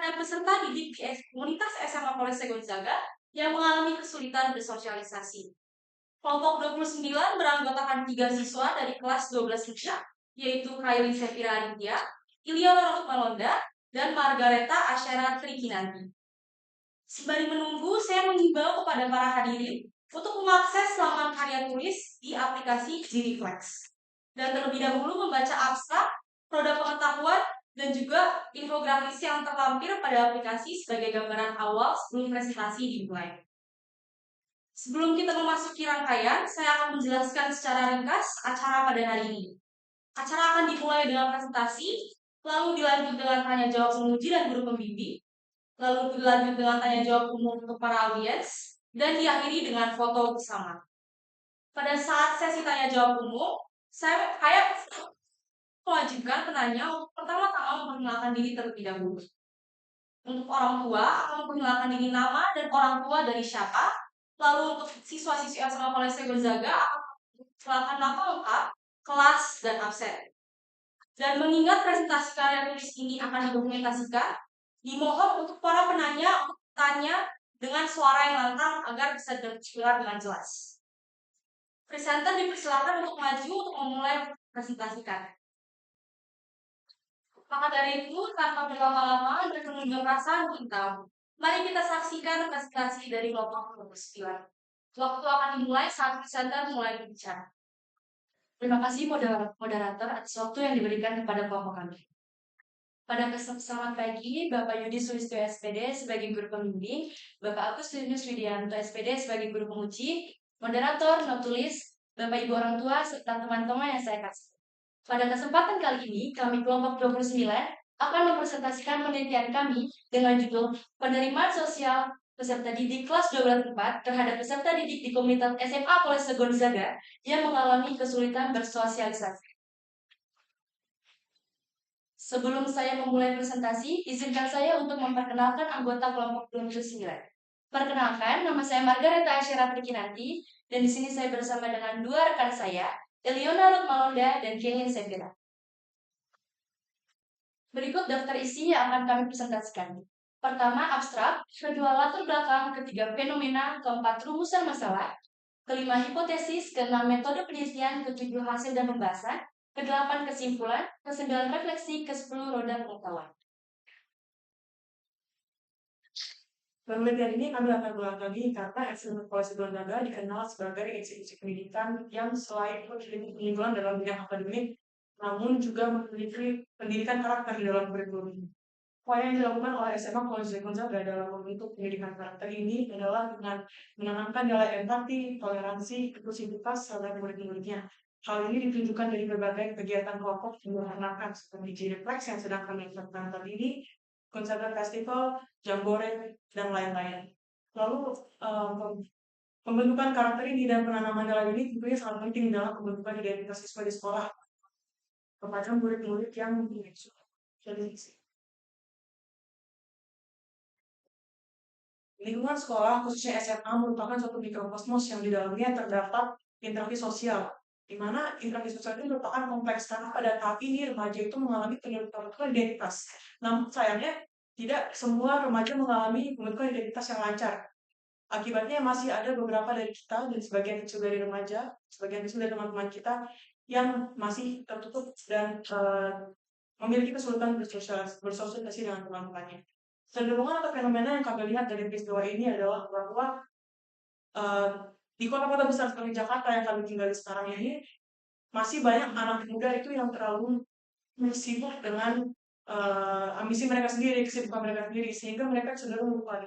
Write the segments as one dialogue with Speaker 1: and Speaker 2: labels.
Speaker 1: terhadap peserta didik di komunitas SMA Polres Gonzaga yang mengalami kesulitan bersosialisasi. Kelompok 29 beranggotakan 3 siswa dari kelas 12 Lucia, yaitu Kylie Sepira Aditya, Iliana Malonda, dan Margareta Asyara Trikinanti. Sembari menunggu, saya mengimbau kepada para hadirin untuk mengakses laman karya tulis di aplikasi Gflex dan terlebih dahulu membaca abstrak, roda pengetahuan, dan juga infografis yang terlampir pada aplikasi sebagai gambaran awal sebelum presentasi dimulai. Sebelum kita memasuki rangkaian, saya akan menjelaskan secara ringkas acara pada hari ini. Acara akan dimulai dengan presentasi, lalu dilanjut dengan tanya jawab penguji dan guru pembimbing, lalu dilanjut dengan tanya jawab umum untuk para audiens, dan diakhiri dengan foto bersama. Pada saat sesi tanya jawab umum, saya mewajibkan penanya untuk pertama-tama memperkenalkan diri terlebih dahulu. Untuk orang tua akan memperkenalkan diri nama dan orang tua dari siapa. Lalu untuk siswa-siswi SMA Polres Gonzaga akan memperkenalkan nama lengkap, kelas, dan absen. Dan mengingat presentasi karya tulis ini akan didokumentasikan, dimohon untuk para penanya untuk bertanya dengan suara yang lantang agar bisa terdengar dengan jelas. Presenter dipersilakan untuk maju untuk memulai presentasikan. Maka dari itu, tanpa berlama-lama dan menunjukkan rasa untuk tahu, mari kita saksikan presentasi dari kelompok 29. Waktu akan dimulai saat presenter mulai berbicara. Terima kasih moderator atas waktu yang diberikan kepada kelompok kami. Pada kesempatan pagi, Bapak Yudi Sulistyo SPD sebagai guru pembimbing, Bapak Agustinus Widianto SPD sebagai guru penguji, moderator, notulis, Bapak Ibu orang tua, serta teman-teman yang saya kasih. Pada kesempatan kali ini, kami kelompok 29 akan mempresentasikan penelitian kami dengan judul Penerimaan Sosial Peserta Didik kelas 12/4 terhadap peserta didik di komunitas SMA Polres Gonzaga yang mengalami kesulitan bersosialisasi. Sebelum saya memulai presentasi, izinkan saya untuk memperkenalkan anggota kelompok 29. Perkenalkan, nama saya Margareta Asyara Trikinanti, dan di sini saya bersama dengan dua rekan saya, Iliana Malonda dan Kelly Sepira. Berikut daftar isi yang akan kami presentasikan. Pertama, abstrak, kedua, latar belakang, ketiga, fenomena, keempat, rumusan masalah, kelima, hipotesis, keenam, metode penelitian, ketujuh, hasil dan pembahasan, ke-8 kesimpulan, ke-9 refleksi, ke-10 roda pengetahuan.
Speaker 2: Penelitian ini kami akan ulang lagi karena SMA Polres Gonzaga dikenal sebagai institusi pendidikan yang selain memiliki keunggulan dalam bidang akademik, namun juga memiliki pendidikan karakter di dalam kurikulum. Upaya yang dilakukan oleh SMA Polres Gonzaga dalam membentuk pendidikan karakter ini adalah dengan menanamkan nilai empati, toleransi, inklusivitas, serta murid-muridnya. Hal ini ditunjukkan dari berbagai kegiatan kelompok yang dilaksanakan seperti Gflex yang sedang kami lakukan tadi ini, Gonzaga Festival, Jambore, dan lain-lain. Lalu pembentukan karakter ini dan penanaman nilai ini tentunya sangat penting dalam pembentukan identitas siswa di sekolah kepada murid-murid yang memiliki lingkungan sekolah, khususnya SMA, merupakan suatu mikrokosmos yang di dalamnya terdapat interaksi sosial, di mana interaksi sosial itu merupakan kompleks karena pada tahap ini remaja itu mengalami pembentukan identitas. Namun sayangnya tidak semua remaja mengalami pembentukan identitas yang lancar. Akibatnya masih ada beberapa dari kita dan sebagian kecil dari remaja, sebagian kecil dari teman-teman kita yang masih tertutup dan memiliki kesulitan bersosialisasi dengan teman-temannya. Cenderungan atau fenomena yang kami lihat dari peristiwa ini adalah bahwa di kota-kota besar seperti Jakarta yang kami tinggali sekarang ini, masih banyak anak muda itu yang terlalu sibuk dengan ambisi mereka sendiri, kesibukan mereka sendiri, sehingga mereka cenderung lupa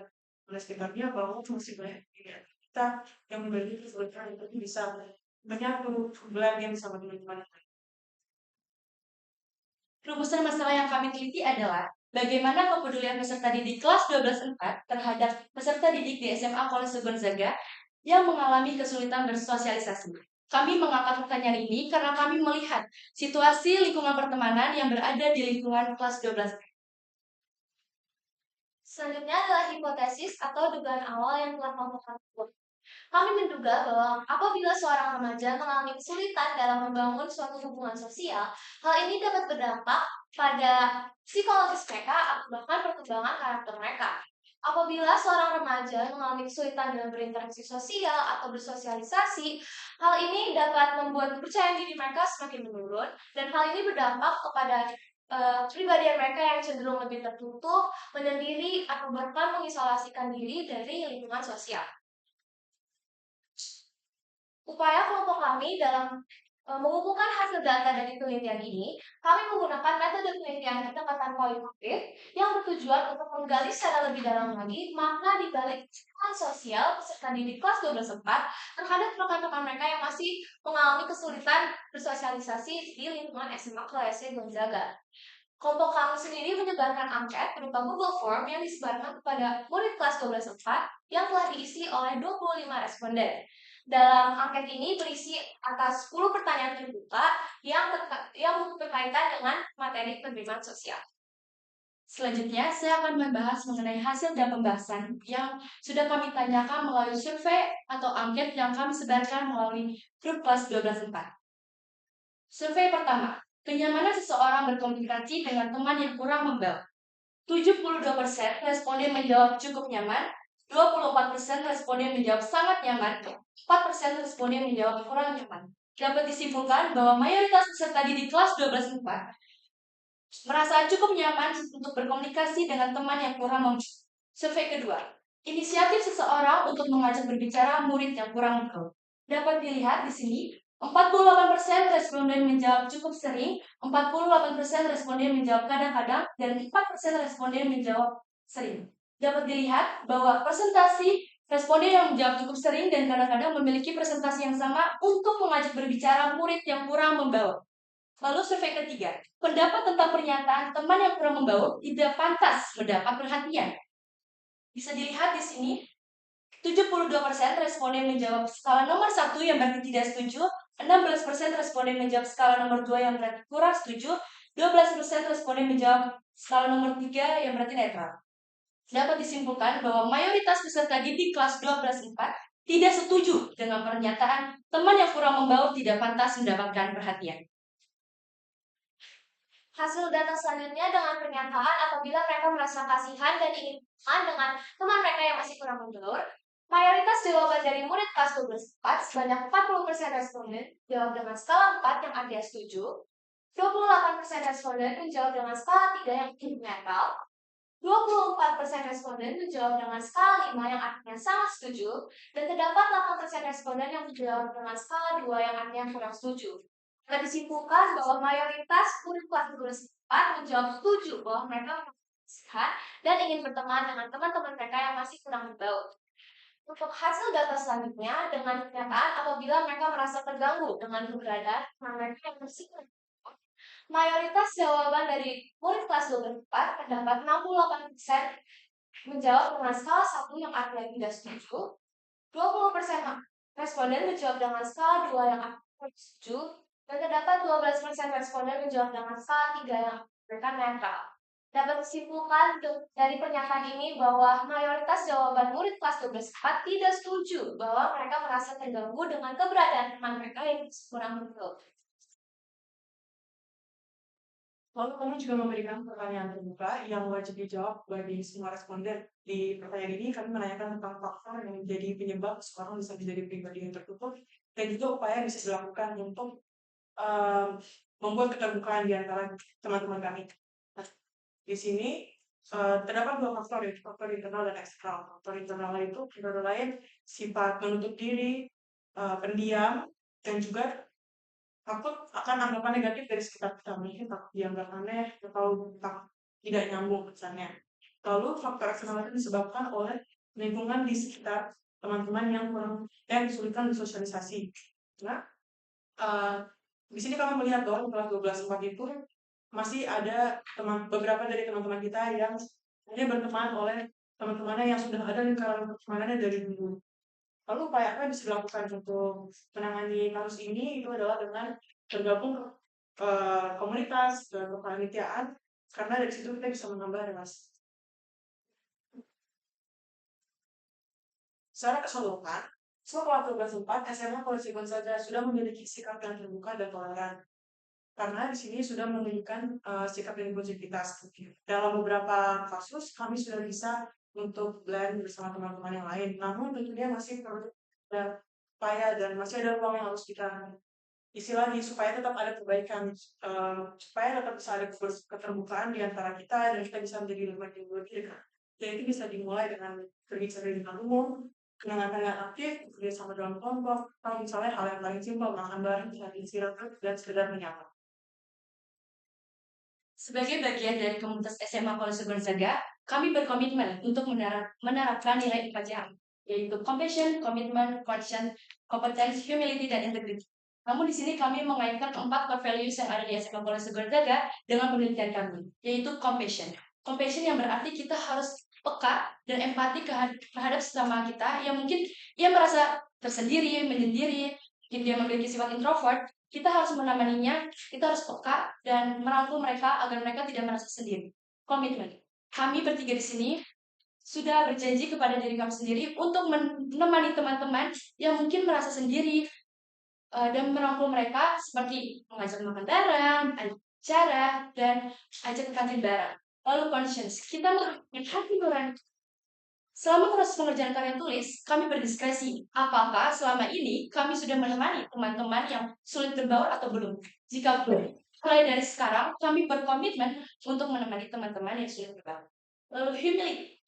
Speaker 2: oleh sekitarnya bahwa masih banyak kita yang memiliki kesulitan untuk bisa menyatu, blending sama teman-teman.
Speaker 1: Rumusan masalah yang kami teliti adalah bagaimana kepedulian peserta didik kelas 12/4 terhadap peserta didik di SMA Polres Gonzaga yang mengalami kesulitan bersosialisasi. Kami mengangkat pertanyaan ini karena kami melihat situasi lingkungan pertemanan yang berada di lingkungan kelas 12.
Speaker 3: Selanjutnya adalah hipotesis atau dugaan awal yang telah kami buat. Kami menduga bahwa apabila seorang remaja mengalami kesulitan dalam membangun suatu hubungan sosial, hal ini dapat berdampak pada psikologis mereka atau bahkan perkembangan perkembangan karakter mereka. Apabila seorang remaja mengalami kesulitan dalam berinteraksi sosial atau bersosialisasi, hal ini dapat membuat kepercayaan diri mereka semakin menurun, dan hal ini berdampak kepada kepribadian mereka yang cenderung lebih tertutup, menyendiri, atau bahkan mengisolasikan diri dari lingkungan sosial. Upaya kelompok kami dalam mengumpulkan hasil data dari penelitian ini, kami menggunakan metode penelitian pendekatan kualitatif yang bertujuan untuk menggali secara lebih dalam lagi makna di balik lingkungan sosial peserta didik kelas 12/4 terhadap rekan-rekan mereka yang masih mengalami kesulitan bersosialisasi di lingkungan SMA KLSC Gonzaga. Kelompok kami sendiri menyebarkan angket berupa Google Form yang disebarkan kepada murid kelas 12/4 yang telah diisi oleh 25 responden. Dalam angket ini berisi atas 10 pertanyaan terbuka yang berkaitan dengan materi penerimaan sosial.
Speaker 1: Selanjutnya, saya akan membahas mengenai hasil dan pembahasan yang sudah kami tanyakan melalui survei atau angket yang kami sebarkan melalui grup kelas 12/4. Survei pertama, kenyamanan seseorang berkomunikasi dengan teman yang kurang membaur. 72% responden menjawab cukup nyaman, 24% responden menjawab sangat nyaman, 4% responden menjawab kurang nyaman. Dapat disimpulkan bahwa mayoritas peserta didik kelas 12/4 merasa cukup nyaman untuk berkomunikasi dengan teman yang kurang membaur. Survei kedua, inisiatif seseorang untuk mengajak berbicara murid yang kurang membaur. Dapat dilihat di sini, 48% responden menjawab cukup sering, 48% responden menjawab kadang-kadang, dan 4% responden menjawab sering. Dapat dilihat bahwa presentasi responden yang menjawab cukup sering dan kadang-kadang memiliki presentasi yang sama untuk mengajak berbicara murid yang kurang membaur. Lalu survei ketiga, pendapat tentang pernyataan teman yang kurang membaur tidak pantas mendapat perhatian. Bisa dilihat di sini, 72% responden menjawab skala nomor 1 yang berarti tidak setuju, 16% responden menjawab skala nomor 2 yang berarti kurang setuju, 12% responden menjawab skala nomor 3 yang berarti netral. Dapat disimpulkan bahwa mayoritas peserta didik kelas 12/4 tidak setuju dengan pernyataan teman yang kurang membaur tidak pantas mendapatkan perhatian.
Speaker 3: Hasil data selanjutnya dengan pernyataan apabila mereka merasa kasihan dan ingin berteman dengan teman mereka yang masih kurang membaur. Mayoritas jawaban dari murid kelas 12/4 sebanyak 40% responden jawab dengan skala 4 yang artinya setuju, 28% responden menjawab dengan skala 3 yang netral, 24% responden menjawab dengan skala 5 yang artinya sangat setuju, dan terdapat 8% responden yang menjawab dengan skala 2 yang artinya kurang setuju. Dapat disimpulkan bahwa mayoritas murid kelas 12/4 menjawab setuju bahwa mereka sehat dan ingin berteman dengan teman-teman mereka yang masih kurang membaur. Untuk hasil data selanjutnya dengan pernyataan apabila mereka merasa terganggu dengan keberadaan teman mereka yang masih kurang membaur. Mayoritas jawaban dari murid kelas 12/4 terdapat 68% menjawab dengan skala 1 yang artinya tidak setuju, 20% responden menjawab dengan skala 2 yang artinya setuju, dan terdapat 12% responden menjawab dengan skala 3 yang mereka netral. Dapat disimpulkan dari pernyataan ini bahwa mayoritas jawaban murid kelas 12/4 tidak setuju bahwa mereka merasa terganggu dengan keberadaan teman mereka yang kurang membaur.
Speaker 2: Lalu kami juga memberikan pertanyaan terbuka yang wajib dijawab bagi semua responden. Di pertanyaan ini kami menanyakan tentang faktor yang menjadi penyebab seseorang bisa menjadi pribadi yang tertutup dan juga upaya yang bisa dilakukan untuk membuat keterbukaan di antara teman-teman kami. Nah, di sini terdapat dua faktor, yaitu faktor internal dan eksternal. Faktor internal itu antara lain sifat menutup diri, pendiam, dan juga takut akan anggapan negatif dari sekitar kita, mungkin takut dianggap aneh atau tidak nyambung misalnya. Lalu faktor eksternal itu disebabkan oleh lingkungan di sekitar teman-teman yang kesulitan bersosialisasi. Nah, di sini kami melihat bahwa kelas 12/4 itu masih ada beberapa dari teman-teman kita yang hanya berteman oleh teman-temannya yang sudah ada lingkaran pertemanannya dari dulu. Lalu upaya apa yang bisa dilakukan untuk menangani kasus ini itu adalah dengan bergabung ke komunitas dan kepanitiaan, karena dari situ kita bisa menambah relasi. Secara keseluruhan, semua kelas 12/4 SMA Polisi Gonzaga sudah memiliki sikap yang terbuka dan toleran. karena di sini sudah menunjukkan sikap dan inklusivitas. Dalam beberapa kasus kami sudah bisa untuk blend bersama teman-teman yang lain, namun tentunya masih perlu ada upaya dan masih ada ruang yang harus kita isi lagi supaya tetap ada perbaikan, supaya tetap bisa ada keterbukaan di antara kita dan kita bisa menjadi lebih dekat. Dan itu bisa dimulai dengan berbicara dengan umum, dengan aktif, bekerja sama dalam kelompok, atau misalnya hal yang paling simpel, makan bareng, cari istirahat, dan sekedar menyapa.
Speaker 1: Sebagai bagian dari komunitas SMA Polisi Gonzaga, kami berkomitmen untuk menerapkan nilai 4 yaitu compassion, commitment, conscience, competence, humility, dan integrity. Namun di sini kami mengaitkan 4 core values yang ada di SMA Polisi Gonzaga dengan penelitian kami, yaitu compassion. Compassion yang berarti kita harus peka dan empati terhadap sesama kita yang mungkin ia merasa tersendiri, menyendiri, mungkin dia memiliki sifat introvert. Kita harus menemaninya, kita harus peka dan merangkul mereka agar mereka tidak merasa sendiri. Komitmen. Kami bertiga di sini sudah berjanji kepada diri kami sendiri untuk menemani teman-teman yang mungkin merasa sendiri dan merangkul mereka seperti mengajak makan bareng, acara, dan ajak ke kantin bareng. Lalu conscience, kita melakukan hati nurani. Selama proses pengerjaan karya tulis, kami berdiskresi apakah selama ini kami sudah menemani teman-teman yang sulit berbaur atau belum. Jika belum, mulai dari sekarang kami berkomitmen untuk menemani teman-teman yang sulit berbaur. Lalu humility,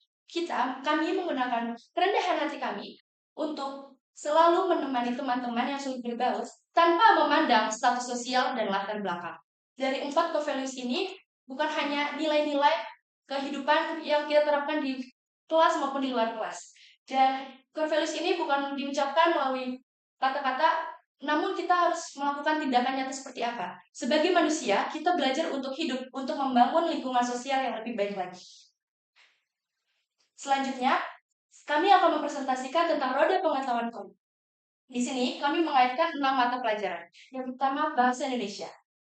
Speaker 1: kami menggunakan kerendahan hati kami untuk selalu menemani teman-teman yang sulit berbaur tanpa memandang status sosial dan latar belakang. Dari 4 core values ini, bukan hanya nilai-nilai kehidupan yang kita terapkan di kelas maupun di luar kelas. Dan core values ini bukan diucapkan melalui kata-kata, namun kita harus melakukan tindakan nyata seperti apa. Sebagai manusia, kita belajar untuk hidup, untuk membangun lingkungan sosial yang lebih baik lagi. Selanjutnya, kami akan mempresentasikan tentang roda pengetahuan kami. Di sini, kami mengaitkan 6 mata pelajaran. Yang pertama, Bahasa Indonesia.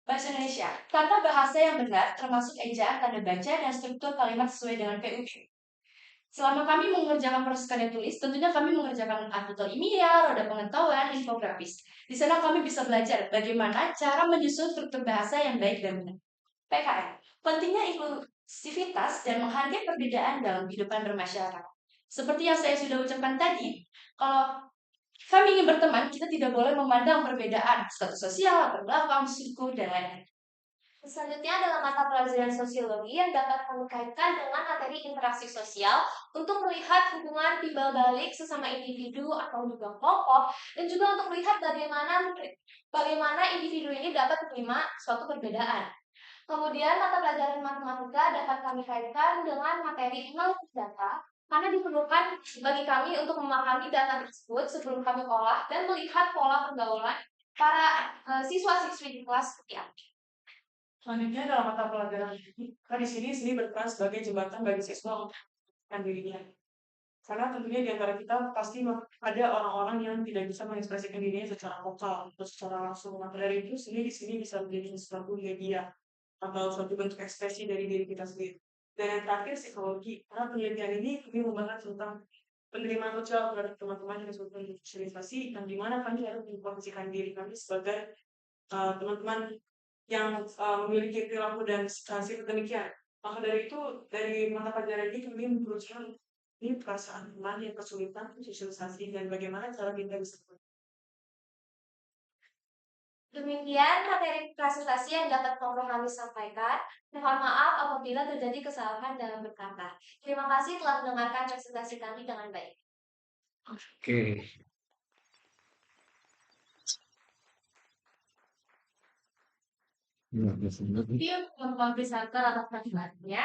Speaker 1: Bahasa Indonesia, tata bahasa yang benar termasuk ejaan, tanda baca, dan struktur kalimat sesuai dengan PUP. Selama kami mengerjakan proses karya tulis, tentunya kami mengerjakan artikel ilmiah, roda pengetahuan, infografis. Di sana kami bisa belajar bagaimana cara menyusun struktur bahasa yang baik dan benar. PKN, pentingnya inklusivitas dan menghargai perbedaan dalam kehidupan bermasyarakat. Seperti yang saya sudah ucapkan tadi, kalau kami ingin berteman, kita tidak boleh memandang perbedaan status sosial, latar belakang, suku, dan lain-lain.
Speaker 3: Selanjutnya adalah mata pelajaran sosiologi yang dapat kami kaitkan dengan materi interaksi sosial untuk melihat hubungan timbal balik sesama individu atau juga kelompok, dan juga untuk melihat bagaimana individu ini dapat menerima suatu perbedaan. Kemudian mata pelajaran matematika dapat kami kaitkan dengan materi analisis data karena diperlukan bagi kami untuk memahami data tersebut sebelum kami olah dan melihat pola pergaulan para siswa-siswi di kelas seperti apa.
Speaker 2: Selanjutnya dalam mata pelajaran ini, karena di sini berperan sebagai jembatan bagi siswa untuk mengekspresikan dirinya. Karena tentunya di antara kita pasti ada orang-orang yang tidak bisa mengekspresikan dirinya secara vokal atau secara langsung. Maka dari itu di sini bisa menjadi sesuatu media atau suatu bentuk ekspresi dari diri kita sendiri. Dan yang terakhir psikologi, karena penelitian ini kami membahas tentang penerimaan sosial terhadap teman-teman yang sudah sosialisasi dan di mana kami harus memposisikan diri kami sebagai teman-teman yang memiliki perilaku dan sifat demikian. Maka dari itu, dari mata pelajaran ini kami berusaha ini perasaan teman yang kesulitan sosialisasi dan bagaimana cara kita bisa.
Speaker 3: Demikian materi presentasi yang dapat kami sampaikan. Mohon maaf apabila terjadi kesalahan dalam berkata. Terima kasih telah mendengarkan presentasi kami dengan baik.
Speaker 4: Oke.
Speaker 1: Teman-teman presenter atas perhatiannya.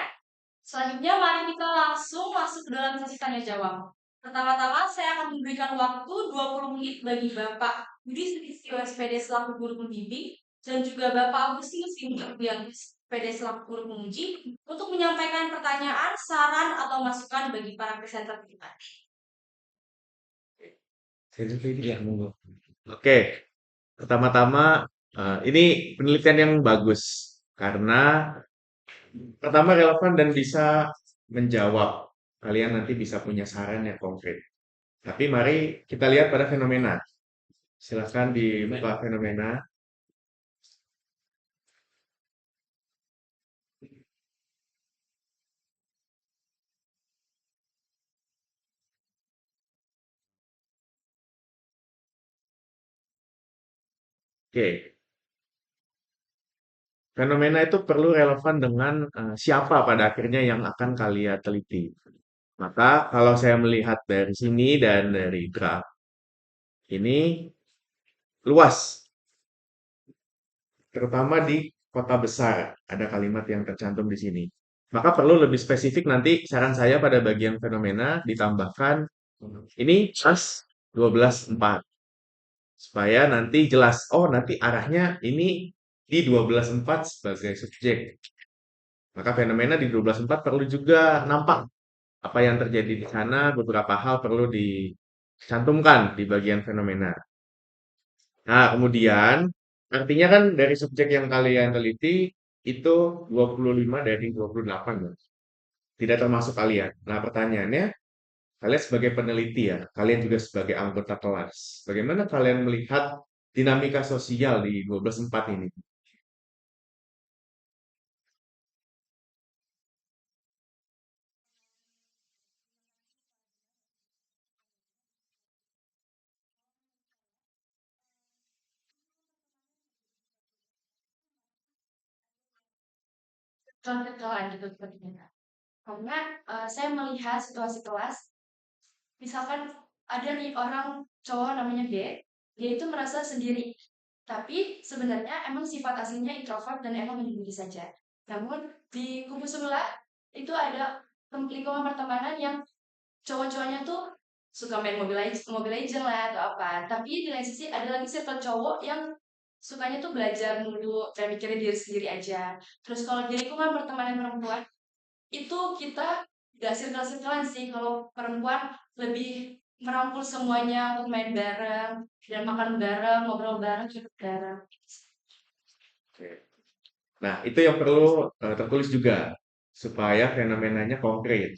Speaker 1: Selanjutnya mari kita langsung masuk ke dalam sesi tanya jawab. Pertama-tama saya akan memberikan waktu 20 menit bagi Bapak Budi Sutistio SPD selaku guru pembimbing dan juga Bapak Agustinus yang SPD selaku guru penguji untuk menyampaikan pertanyaan, saran, atau masukan bagi para presenter kita.
Speaker 4: Oke, pertama-tama ini penelitian yang bagus karena pertama relevan dan bisa menjawab. Kalian nanti bisa punya saran yang konkret. Tapi mari kita lihat pada fenomena. Silakan dibuka fenomena. Oke, fenomena itu perlu relevan dengan siapa pada akhirnya yang akan kalian teliti. Maka kalau saya melihat dari sini dan dari graf ini luas, terutama di kota besar. Ada kalimat yang tercantum di sini. Maka perlu lebih spesifik nanti saran saya pada bagian fenomena ditambahkan ini pas 12.4 supaya nanti jelas. Oh, nanti arahnya ini di 12.4 sebagai subjek. Maka fenomena di 12.4 perlu juga nampak apa yang terjadi di sana, beberapa hal perlu dicantumkan di bagian fenomena. Nah, kemudian artinya kan dari subjek yang kalian teliti itu 25 dari 28 kan? Tidak termasuk kalian. Nah, pertanyaannya, kalian sebagai peneliti ya, kalian juga sebagai anggota kelas. Bagaimana kalian melihat dinamika sosial di 12.4 ini?
Speaker 1: Contoh gitu sepertinya. Karena saya melihat situasi kelas, misalkan ada nih orang cowok namanya B, dia itu merasa sendiri. Tapi sebenarnya emang sifat aslinya introvert dan emang menyendiri saja. Namun di kubu sebelah itu ada lingkungan pertemanan yang cowok-cowoknya tuh suka main Mobile Legends lah atau apa. Tapi di lain sisi ada lagi circle cowok yang sukanya tuh belajar dulu dan mikirin diri sendiri aja. Terus kalau di lingkungan pertemanan perempuan itu kita gak circle-circlean sih. Kalau perempuan lebih merangkul semuanya untuk main bareng dan makan bareng, ngobrol bareng, cukup bareng.
Speaker 4: Oke. Nah, itu yang perlu tertulis juga supaya fenomenanya konkret.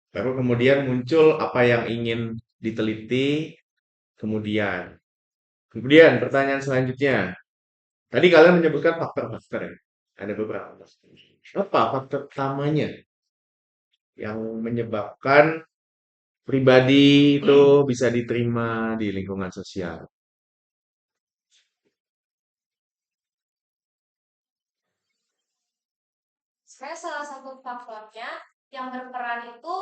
Speaker 4: Baru kemudian muncul apa yang ingin diteliti, kemudian. Kemudian pertanyaan selanjutnya. Tadi kalian menyebutkan faktor-faktor ya. Ada beberapa. Apa faktor utamanya yang menyebabkan pribadi itu bisa diterima di lingkungan sosial?
Speaker 3: Sebenarnya salah satu faktornya yang berperan itu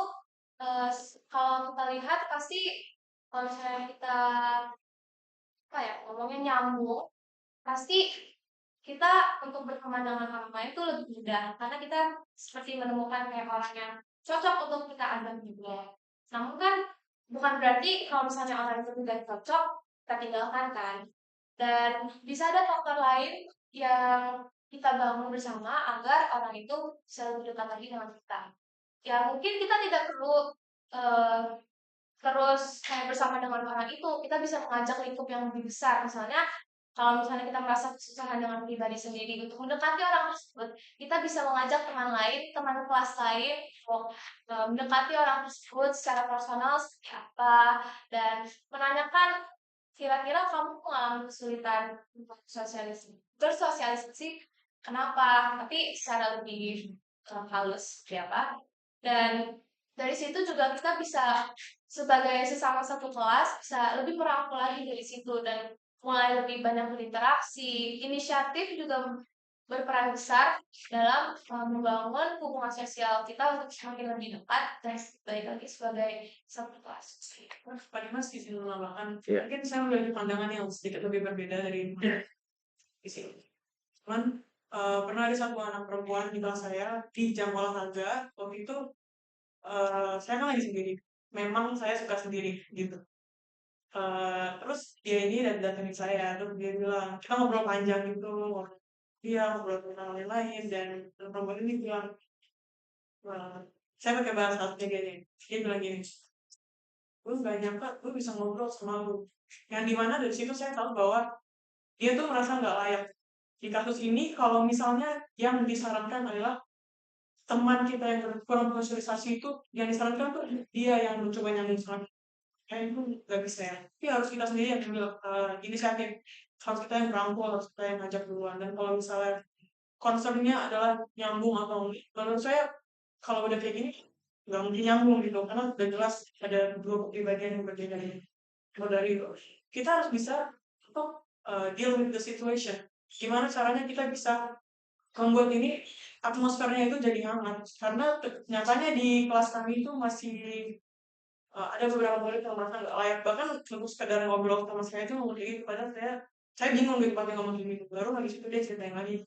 Speaker 3: kalau kita lihat pasti kalau misalnya kita apa ya ngomongnya nyambung, pasti kita untuk berteman dengan orang lain itu lebih mudah karena kita seperti menemukan kayak orang yang cocok untuk kita ajak juga. Namun kan bukan berarti kalau misalnya orang itu tidak cocok kita tinggalkan kan. Dan bisa ada faktor lain yang kita bangun bersama agar orang itu bisa lebih dekat lagi dengan kita. Ya mungkin kita tidak perlu eh, terus kayak bersama dengan orang itu, kita bisa mengajak lingkup yang lebih besar. Misalnya, kalau misalnya kita merasa kesusahan dengan pribadi sendiri untuk mendekati orang tersebut, kita bisa mengajak teman lain, teman kelas lain, untuk mendekati orang tersebut secara personal seperti apa, dan menanyakan kira-kira kamu mengalami kesulitan untuk bersosialisasi, kenapa? Tapi secara lebih halus, seperti apa? Dan dari situ juga kita bisa sebagai sesama satu kelas bisa lebih merangkul lagi dari situ dan mulai lebih banyak berinteraksi. Inisiatif juga berperan besar dalam membangun hubungan sosial kita untuk semakin lebih dekat dan baik lagi sebagai satu kelas.
Speaker 2: Pak Dimas di sini menambahkan,
Speaker 4: Iya.
Speaker 2: mungkin saya memiliki pandangan yang sedikit lebih berbeda dari di sini. Cuman pernah ada satu anak perempuan di kelas saya di jam olahraga. Waktu itu saya kan lagi sendiri. Memang saya suka sendiri gitu. Terus dia ini datengin saya, terus dia bilang kita ngobrol panjang gitu, ngobrol tentang lain-lain dan perempuan ini bilang, saya pakai bahasa asli dia bilang gini, gue gak nyangka gue bisa ngobrol sama lu. Yang dimana dari situ saya tahu bahwa dia tuh merasa nggak layak. Di kasus ini kalau misalnya yang disarankan adalah teman kita yang kurang sosialisasi itu, yang disarankan tuh dia yang mencoba nyambung sama itu nggak bisa ya. Tapi harus kita sendiri yang ambil inisiatif. Harus kita yang merangkul, harus kita yang ngajak duluan. Dan kalau misalnya concernnya adalah nyambung atau enggak, menurut saya kalau udah kayak gini nggak mungkin nyambung gitu karena udah jelas ada dua kepribadian yang berbeda. Kalau dari itu kita harus bisa untuk deal with the situation. Gimana caranya kita bisa membuat ini atmosfernya itu jadi hangat. Karena nyatanya di kelas kami itu masih ada beberapa murid yang merasa nggak layak. Bahkan untuk sekedar ngobrol sama saya itu ngomong kayak gitu. Padahal saya bingung gitu pas ngomong gini. Baru habis itu dia ceritain lagi.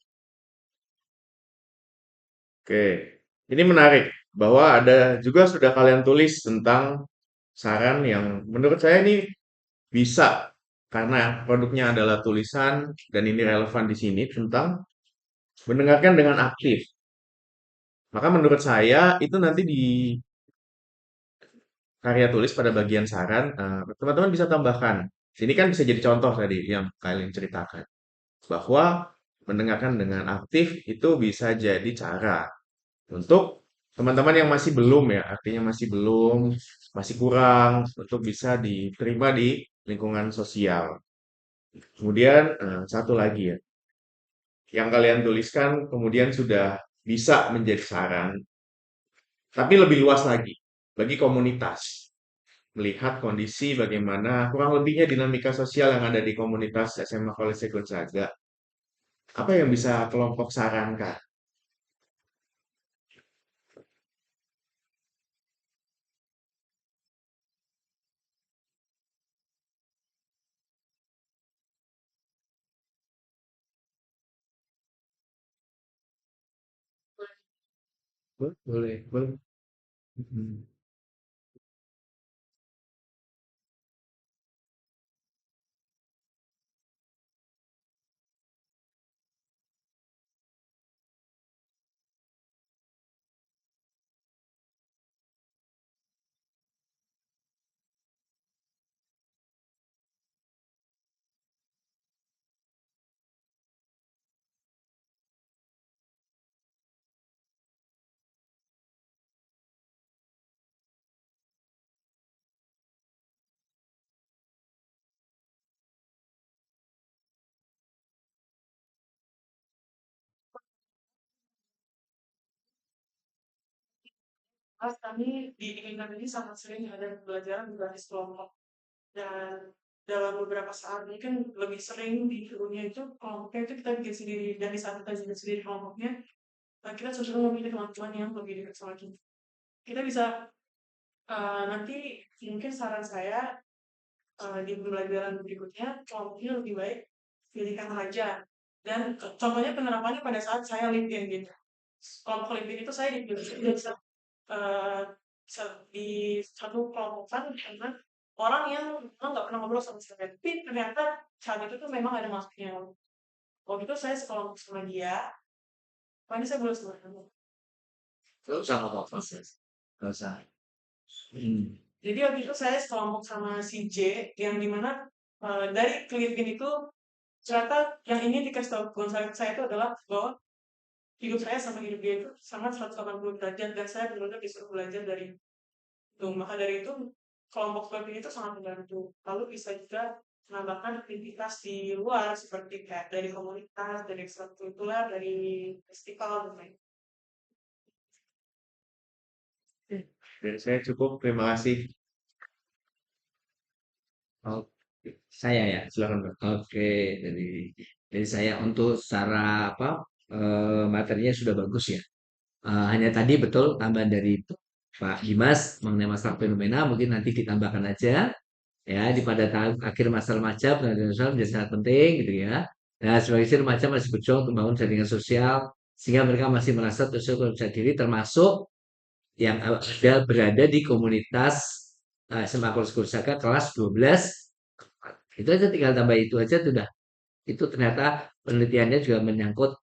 Speaker 4: Oke, ini menarik bahwa ada juga sudah kalian tulis tentang saran yang menurut saya ini bisa karena produknya adalah tulisan dan ini relevan di sini tentang mendengarkan dengan aktif. Maka menurut saya itu nanti di karya tulis pada bagian saran, teman-teman bisa tambahkan. Sini kan bisa jadi contoh tadi yang kalian ceritakan. Bahwa mendengarkan dengan aktif itu bisa jadi cara untuk teman-teman yang masih belum ya, artinya masih belum, masih kurang untuk bisa diterima di lingkungan sosial. Kemudian satu lagi ya, yang kalian tuliskan kemudian sudah bisa menjadi saran, tapi lebih luas lagi bagi komunitas. Melihat kondisi bagaimana kurang lebihnya dinamika sosial yang ada di komunitas SMA Kolese Gonzaga. Apa yang bisa kelompok sarankan? Boleh, boleh. Mhm.
Speaker 2: Pas kami di Indonesia ini sangat sering ada pembelajaran berbasis kelompok. Dan dalam beberapa saat mungkin lebih sering di dunia itu kelompoknya itu kita bikin sendiri. Dan di saat kita bikin sendiri kelompoknya, kita cenderung memilih teman-teman yang lebih dekat sama kita. Kita bisa nanti mungkin saran saya di pembelajaran berikutnya kelompoknya lebih baik pilihkan aja. Dan contohnya penerapannya pada saat saya LinkedIn gitu. Kelompok LinkedIn itu saya dipilih bisa eh, di satu kelompokan dengan orang yang memang nggak pernah ngobrol sama saya. Tapi ternyata saat itu tuh memang ada masuknya. Waktu itu saya sekelompok sama dia. Ini saya boleh sebutkan.
Speaker 4: Gak usah apa-apa. Gak usah. Hmm.
Speaker 2: Jadi waktu itu saya sekelompok sama si J, yang dimana dari LinkedIn itu ternyata yang ingin dikasih tahu Gonzales saya itu adalah bahwa hidup saya sama hidup dia itu sangat 180 derajat dan saya benar-benar disuruh belajar dari itu. Maka dari itu kelompok seperti itu sangat membantu. Lalu bisa juga menambahkan aktivitas di luar seperti kayak dari komunitas, dari ekstrakurikuler, dari festival dan lain.
Speaker 4: Dari saya cukup, terima kasih.
Speaker 5: Oke, saya ya.
Speaker 4: Silakan, Pak.
Speaker 5: Oke, dari saya untuk secara apa materinya sudah bagus ya. Hanya tadi betul tambahan dari Pak Dimas mengenai masalah fenomena mungkin nanti ditambahkan aja ya di pada akhir masa remaja pendidikan sosial menjadi sangat penting gitu ya. Nah, sebagai si remaja masih berjuang untuk membangun jaringan sosial sehingga mereka masih merasa percaya diri termasuk yang ada berada di komunitas SMA Kursusaka kelas 12. Itu aja tinggal tambah itu aja sudah. Itu ternyata penelitiannya juga menyangkut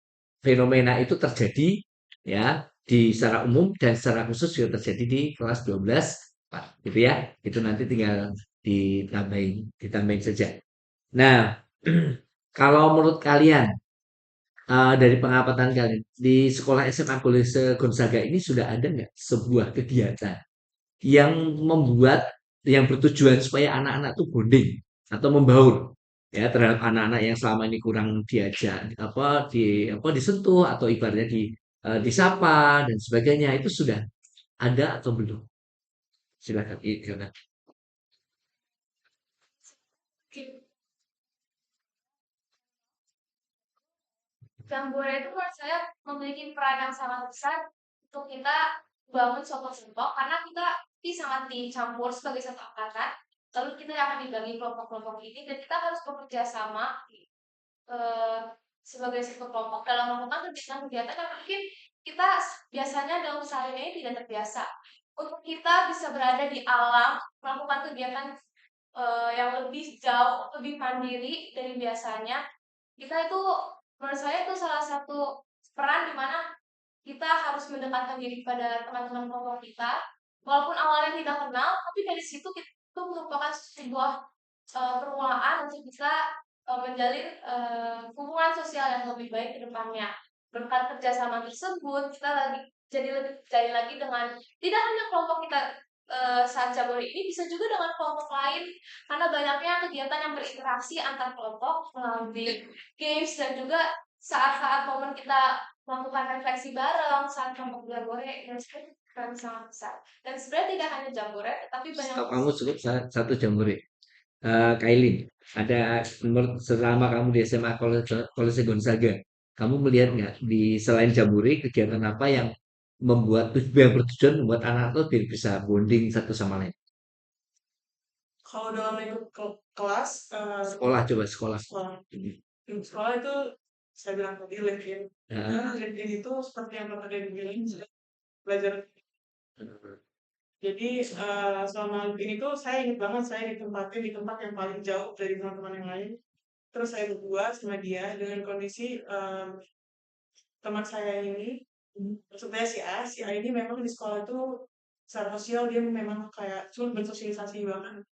Speaker 5: fenomena itu terjadi ya di secara umum dan secara khusus juga terjadi di kelas 12 Pak. Gitu ya. Itu nanti tinggal ditambahin saja. Nah, kalau menurut kalian dari pengamatan kalian di sekolah SMA Gonzaga ini sudah ada nggak sebuah kegiatan yang membuat yang bertujuan supaya anak-anak tuh bonding atau membaur ya terhadap anak-anak yang selama ini kurang diajak apa disentuh atau ibaratnya disapa dan sebagainya itu sudah ada atau belum? Silakan. Silakan.
Speaker 3: Jambore itu menurut saya memiliki peran yang sangat besar untuk kita bangun suatu kelompok karena kita ini sangat dicampur sebagai satu angkatan. Lalu kita akan dibagi kelompok-kelompok ini dan kita harus bekerja sama sebagai satu kelompok dalam melakukan kegiatan-kegiatan yang mungkin kita biasanya dalam sehari-hari tidak terbiasa. Untuk kita bisa berada di alam, melakukan kegiatan yang lebih jauh, lebih mandiri dari biasanya, kita itu menurut saya itu salah satu peran di mana kita harus mendekatkan diri pada teman-teman kelompok kita. Walaupun awalnya tidak kenal, tapi dari situ itu merupakan sebuah permulaan untuk bisa menjalin hubungan sosial yang lebih baik ke depannya. Berkat kerjasama tersebut, kita jadi lebih percaya lagi dengan tidak hanya kelompok kita saat Jambore ini, bisa juga dengan kelompok lain karena banyaknya kegiatan yang berinteraksi antar kelompok melalui games dan juga saat-saat momen kita melakukan refleksi bareng saat kelompok Jambore dan peran sangat besar. Dan sebenarnya tidak hanya Jambore, tapi banyak.
Speaker 5: Kamu sebut satu Jambore. Kailin, ada selama kamu di SMA Kolese Gonzaga, kamu melihat nggak di selain Jambore kegiatan apa yang bertujuan membuat anak tuh biar bisa bonding satu sama lain?
Speaker 2: Kalau dalam lingkup kelas,
Speaker 5: Sekolah, coba sekolah.
Speaker 2: sekolah itu saya bilang tadi LinkedIn.
Speaker 5: Nah,
Speaker 2: LinkedIn itu seperti yang Bapak tadi bilang, belajar. Jadi selama ini tuh saya ingat banget saya ditempatin di tempat yang paling jauh dari teman-teman yang lain. Terus saya berdua sama dia dengan kondisi teman saya ini, maksudnya si A ini memang di sekolah itu secara sosial dia memang kayak sulit bersosialisasi banget.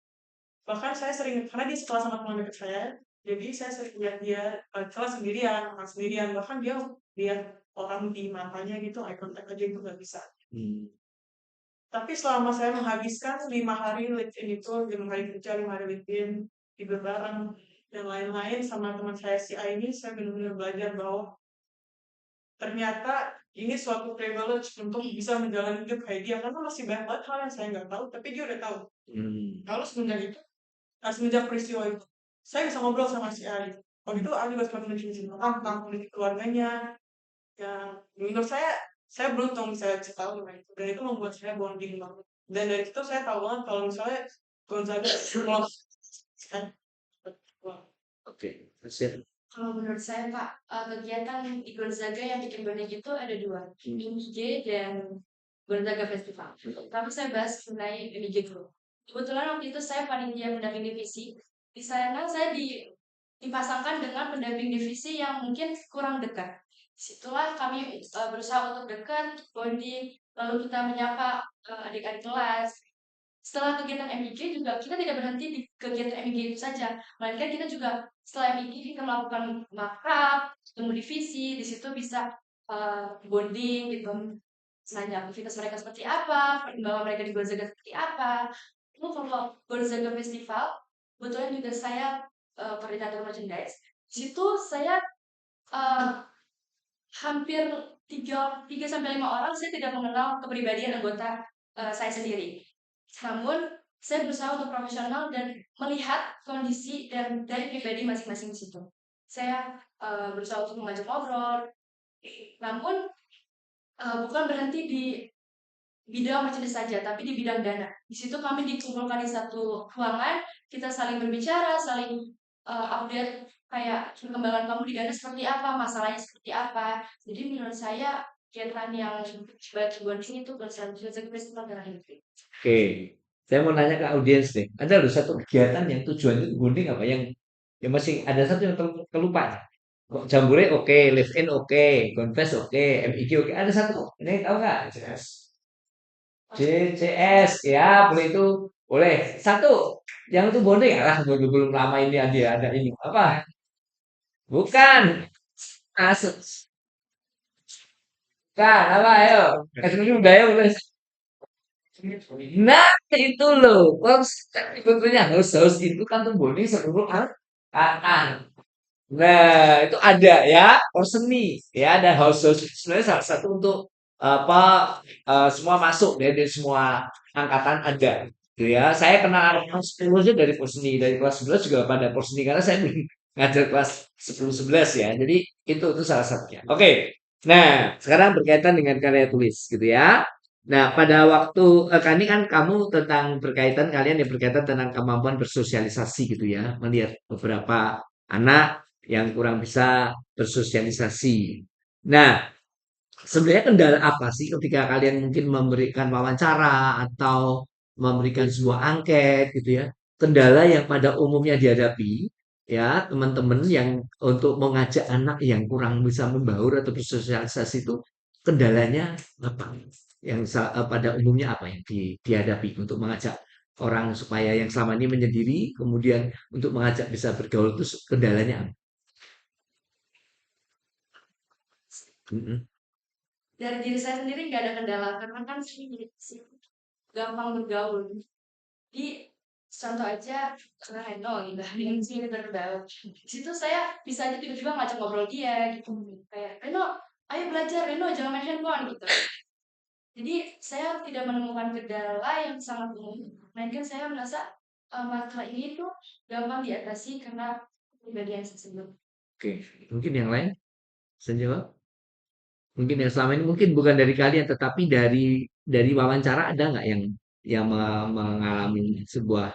Speaker 2: Bahkan saya sering, karena dia sekelas sama teman dekat saya, jadi saya sering lihat dia kelas sendirian, makan sendirian, bahkan dia lihat orang di matanya gitu, eye contact aja itu nggak bisa. Tapi selama saya menghabiskan 5 hari LinkedIn itu, 5 hari kerja, 5 hari LinkedIn, tidur bareng, dan lain-lain sama teman saya si A ini, saya benar-benar belajar bahwa ternyata ini suatu privilege untuk bisa menjalani hidup kayak dia, karena masih banyak banget hal yang saya nggak tahu, tapi dia udah tahu. Kalau semenjak peristiwa itu, saya bisa ngobrol sama si A. Waktu itu A juga sempat menceritakan tentang kondisi keluarganya, yang menurut saya beruntung bisa tahu tentang itu, dan itu membuat saya bonding banget. Dan dari situ saya tahu banget kalau misalnya Gonzaga
Speaker 5: Oke, Tasya.
Speaker 1: Kalau menurut saya Pak, kegiatan di Gonzaga yang bikin bonding itu ada 2, MIG dan Gonzaga Festival. Tapi saya bahas mengenai MIG dulu. Kebetulan waktu itu saya panitia pendamping divisi. Di sana saya dipasangkan dengan pendamping divisi yang mungkin kurang dekat. Disitulah kami berusaha untuk dekat, bonding, lalu kita menyapa adik-adik kelas. Setelah kegiatan MIG juga kita tidak berhenti di kegiatan MIG itu saja, melainkan kita juga setelah MIG kita melakukan makrab, ketemu divisi, di situ bisa bonding gitu, nanya aktivitas mereka seperti apa, perkembangan mereka di Gonzaga seperti apa. Lalu kalau Gonzaga Festival, kebetulan juga saya koordinator merchandise. Di situ saya hampir 3-5 orang saya tidak mengenal kepribadian anggota saya sendiri. Namun, saya berusaha untuk profesional dan melihat kondisi dan dari pribadi masing-masing di situ. Saya berusaha untuk mengajak ngobrol, namun bukan berhenti di bidang merchandise saja, tapi di bidang dana. Di situ kami dikumpulkan di satu ruangan, kita saling berbicara, saling update kayak perkembangan kamu di dana seperti apa, masalahnya seperti apa. Jadi menurut saya kegiatan yang bagi bonding itu berselanjutnya festival dengan itu.
Speaker 5: Oke, saya mau nanya ke audiens deh. Ada loh satu kegiatan yang tujuannya bonding apa yang masih ada satu yang kelupa. Jambore oke, live in oke, confess oke, MIG oke. Ada satu. Ini tahu nggak? JCS ya boleh itu boleh satu yang itu bonding lah belum lama ini ada ini apa bukan asuk kan apa ayo kasih udah ya boleh. Nah itu loh sebetulnya harus itu kan tuh bonding seluruh angkatan. Nah itu ada ya seni ya ada house sebenarnya salah satu untuk apa semua masuk dari semua angkatan ada gitu ya. Saya kenal anak 10 aja dari Posni, dari kelas 11 juga pada Posni karena saya ngajar kelas 10-11 ya. Jadi itu salah satunya. Oke. Nah, sekarang berkaitan dengan karya tulis gitu ya. Nah, pada waktu kan ini kan kamu tentang berkaitan kalian yang berkaitan tentang kemampuan bersosialisasi gitu ya, melihat beberapa anak yang kurang bisa bersosialisasi. Nah, sebenarnya kendala apa sih ketika kalian mungkin memberikan wawancara atau memberikan sebuah angket gitu ya? Kendala yang pada umumnya dihadapi ya teman-teman yang untuk mengajak anak yang kurang bisa membaur atau bersosialisasi itu kendalanya apa? Yang pada umumnya apa yang dihadapi untuk mengajak orang supaya yang selama ini menyendiri kemudian untuk mengajak bisa bergaul itu kendalanya apa? Mm-mm.
Speaker 1: Dari diri saya sendiri nggak ada kendala karena kan sih gampang bergaul. Di contoh aja karena Reno gitu, yang sini terbaru. Di situ saya bisa aja tiba-tiba ngajak ngobrol dia gitu. Kayak Reno, ayo belajar Reno, jangan main handphone gitu. Jadi saya tidak menemukan kendala yang sangat umum. Melainkan saya merasa masalah ini tuh gampang diatasi karena kepribadian saya sendiri.
Speaker 5: Oke, mungkin yang lain bisa jawab? Mungkin yang selama ini mungkin bukan dari kalian, tetapi dari wawancara ada nggak yang mengalami sebuah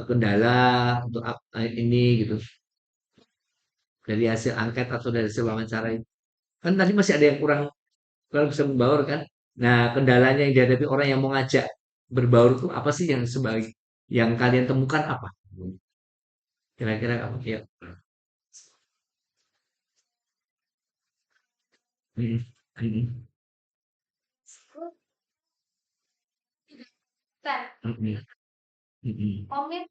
Speaker 5: kendala untuk ini gitu dari hasil angket atau dari hasil wawancara itu? Kan tadi masih ada yang kurang kurang bisa membaur kan? Nah, kendalanya yang dihadapi orang yang mau ngajak berbaur itu apa sih yang sebagai yang kalian temukan apa? Kira-kira apa? Ya. Mm, mm,
Speaker 3: Dan
Speaker 5: mm, mm, mm,
Speaker 3: komit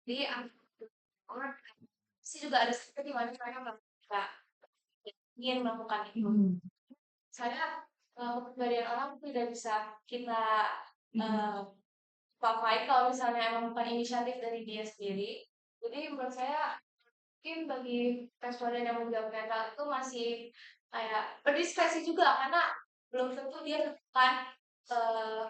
Speaker 3: di orang sih juga ada seperti di mana mereka nggak ingin melakukan itu. Saya kepribadian orang tidak bisa kita pakai kalau misalnya emang bukan inisiatif dari dia sendiri. Jadi menurut saya mungkin bagi responden yang menjawab mental itu masih kayak berdiskresi juga karena belum tentu dia akan eh,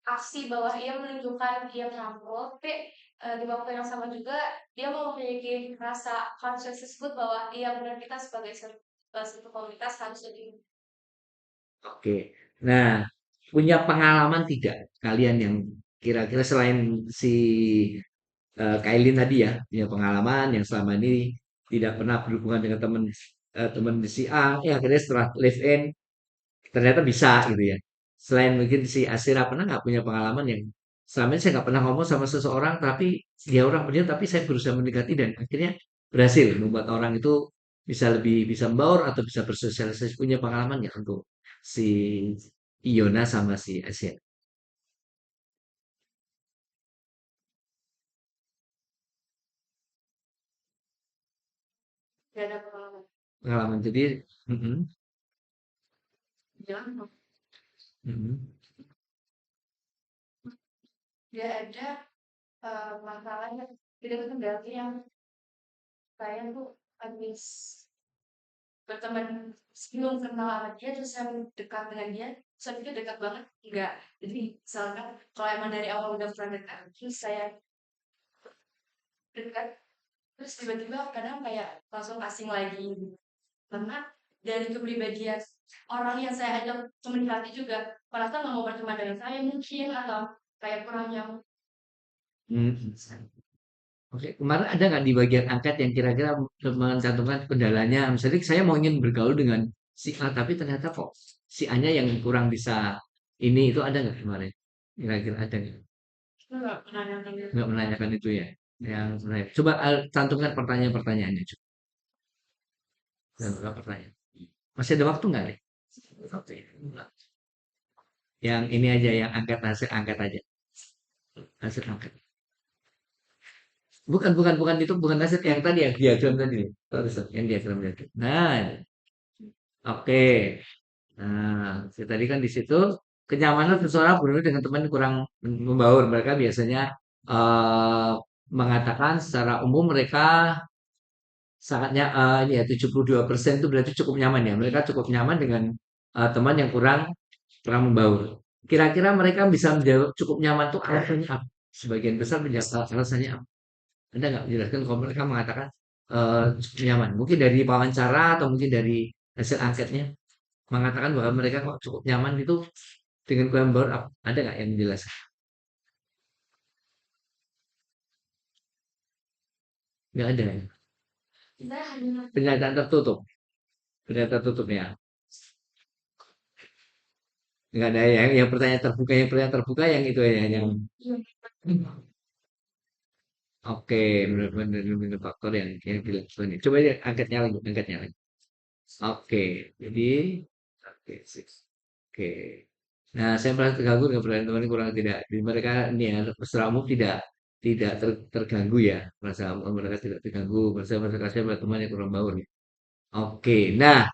Speaker 3: aksi bahwa ia menunjukkan dia merangkul, tapi di waktu yang sama juga dia mau memiliki rasa conscious tersebut bahwa ia benar kita sebagai satu komunitas harus lebih.
Speaker 5: Oke. Nah, punya pengalaman tidak kalian yang kira-kira selain si Kailin tadi ya, punya pengalaman yang selama ini tidak pernah berhubungan dengan teman di si A, ya akhirnya setelah live in ternyata bisa gitu ya. Selain mungkin si Asira pernah nggak punya pengalaman yang selama ini saya nggak pernah ngomong sama seseorang tapi dia orang punya tapi saya berusaha mendekati dan akhirnya berhasil membuat orang itu bisa lebih bisa membaur atau bisa bersosialisasi punya pengalaman ya untuk si Iona sama si Asia.
Speaker 1: Gak ada pengalaman.
Speaker 5: Pengalaman jadi mm-mm,
Speaker 1: Jangan,
Speaker 5: mm-mm,
Speaker 1: dia ada masalahnya tidak kendali yang saya tuh habis berteman sebelum kenal sama dia terus saya dekat dengan dia saya pikir dekat banget enggak jadi misalkan kalau emang dari awal udah pernah dekat terus saya dekat terus tiba-tiba kadang kayak langsung asing lagi gitu. Karena dari kepribadian orang yang saya ajak komunikasi juga merasa nggak mau berteman dengan saya mungkin atau kayak kurang yang
Speaker 5: mm. Oke, kemarin ada nggak di bagian angket yang kira-kira mencantumkan kendalanya? Misalnya saya mau ingin bergaul dengan si A, tapi ternyata kok si A-nya yang kurang bisa ini itu ada nggak kemarin? Kira-kira ada nggak?
Speaker 1: nggak pernah yang kayak
Speaker 5: Nggak menanyakan itu ya? Yang sebenarnya. Coba cantumkan pertanyaan-pertanyaannya. Coba. Cantumkan pertanyaan. Masih ada waktu nggak nih? Waktu ya. Yang ini aja, yang angkat hasil angkat aja. Hasil angkat. Bukan, bukan, bukan itu bukan hasil yang tadi yang diagram tadi. Terus yang diagram tadi. Nah, oke. Nah, tadi kan di situ kenyamanan seseorang bertemu dengan teman yang kurang membaur. Mereka biasanya eh, mengatakan secara umum mereka sangatnya ini ya 72% itu berarti cukup nyaman ya. Mereka cukup nyaman dengan teman yang kurang kurang membaur. Kira-kira mereka bisa menjawab cukup nyaman tuh alasannya apa? Sebagian besar menjawab alasannya apa? Ada nggak menjelaskan kalau mereka mengatakan cukup nyaman? Mungkin dari wawancara atau mungkin dari hasil angketnya mengatakan bahwa mereka kok cukup nyaman itu dengan Guyam Baur, ada nggak yang menjelaskan? Nggak ada ya?
Speaker 3: Kita hanya
Speaker 5: Pernyataan tertutup, pernyataan tertutup ya. Nggak ada yang pertanyaan terbuka yang itu ya, yang oke, benar-benar faktor yang dilakukan. Coba ya, angkatnya lagi, angkatnya lagi. Oke, jadi oke, six. Oke. Nah, saya merasa terganggu dengan pertanyaan teman kurang tidak. Di mereka ini ya, secara umum tidak terganggu ya. Mereka tidak terganggu. Merasa kasih pada teman yang kurang baur. Oke, nah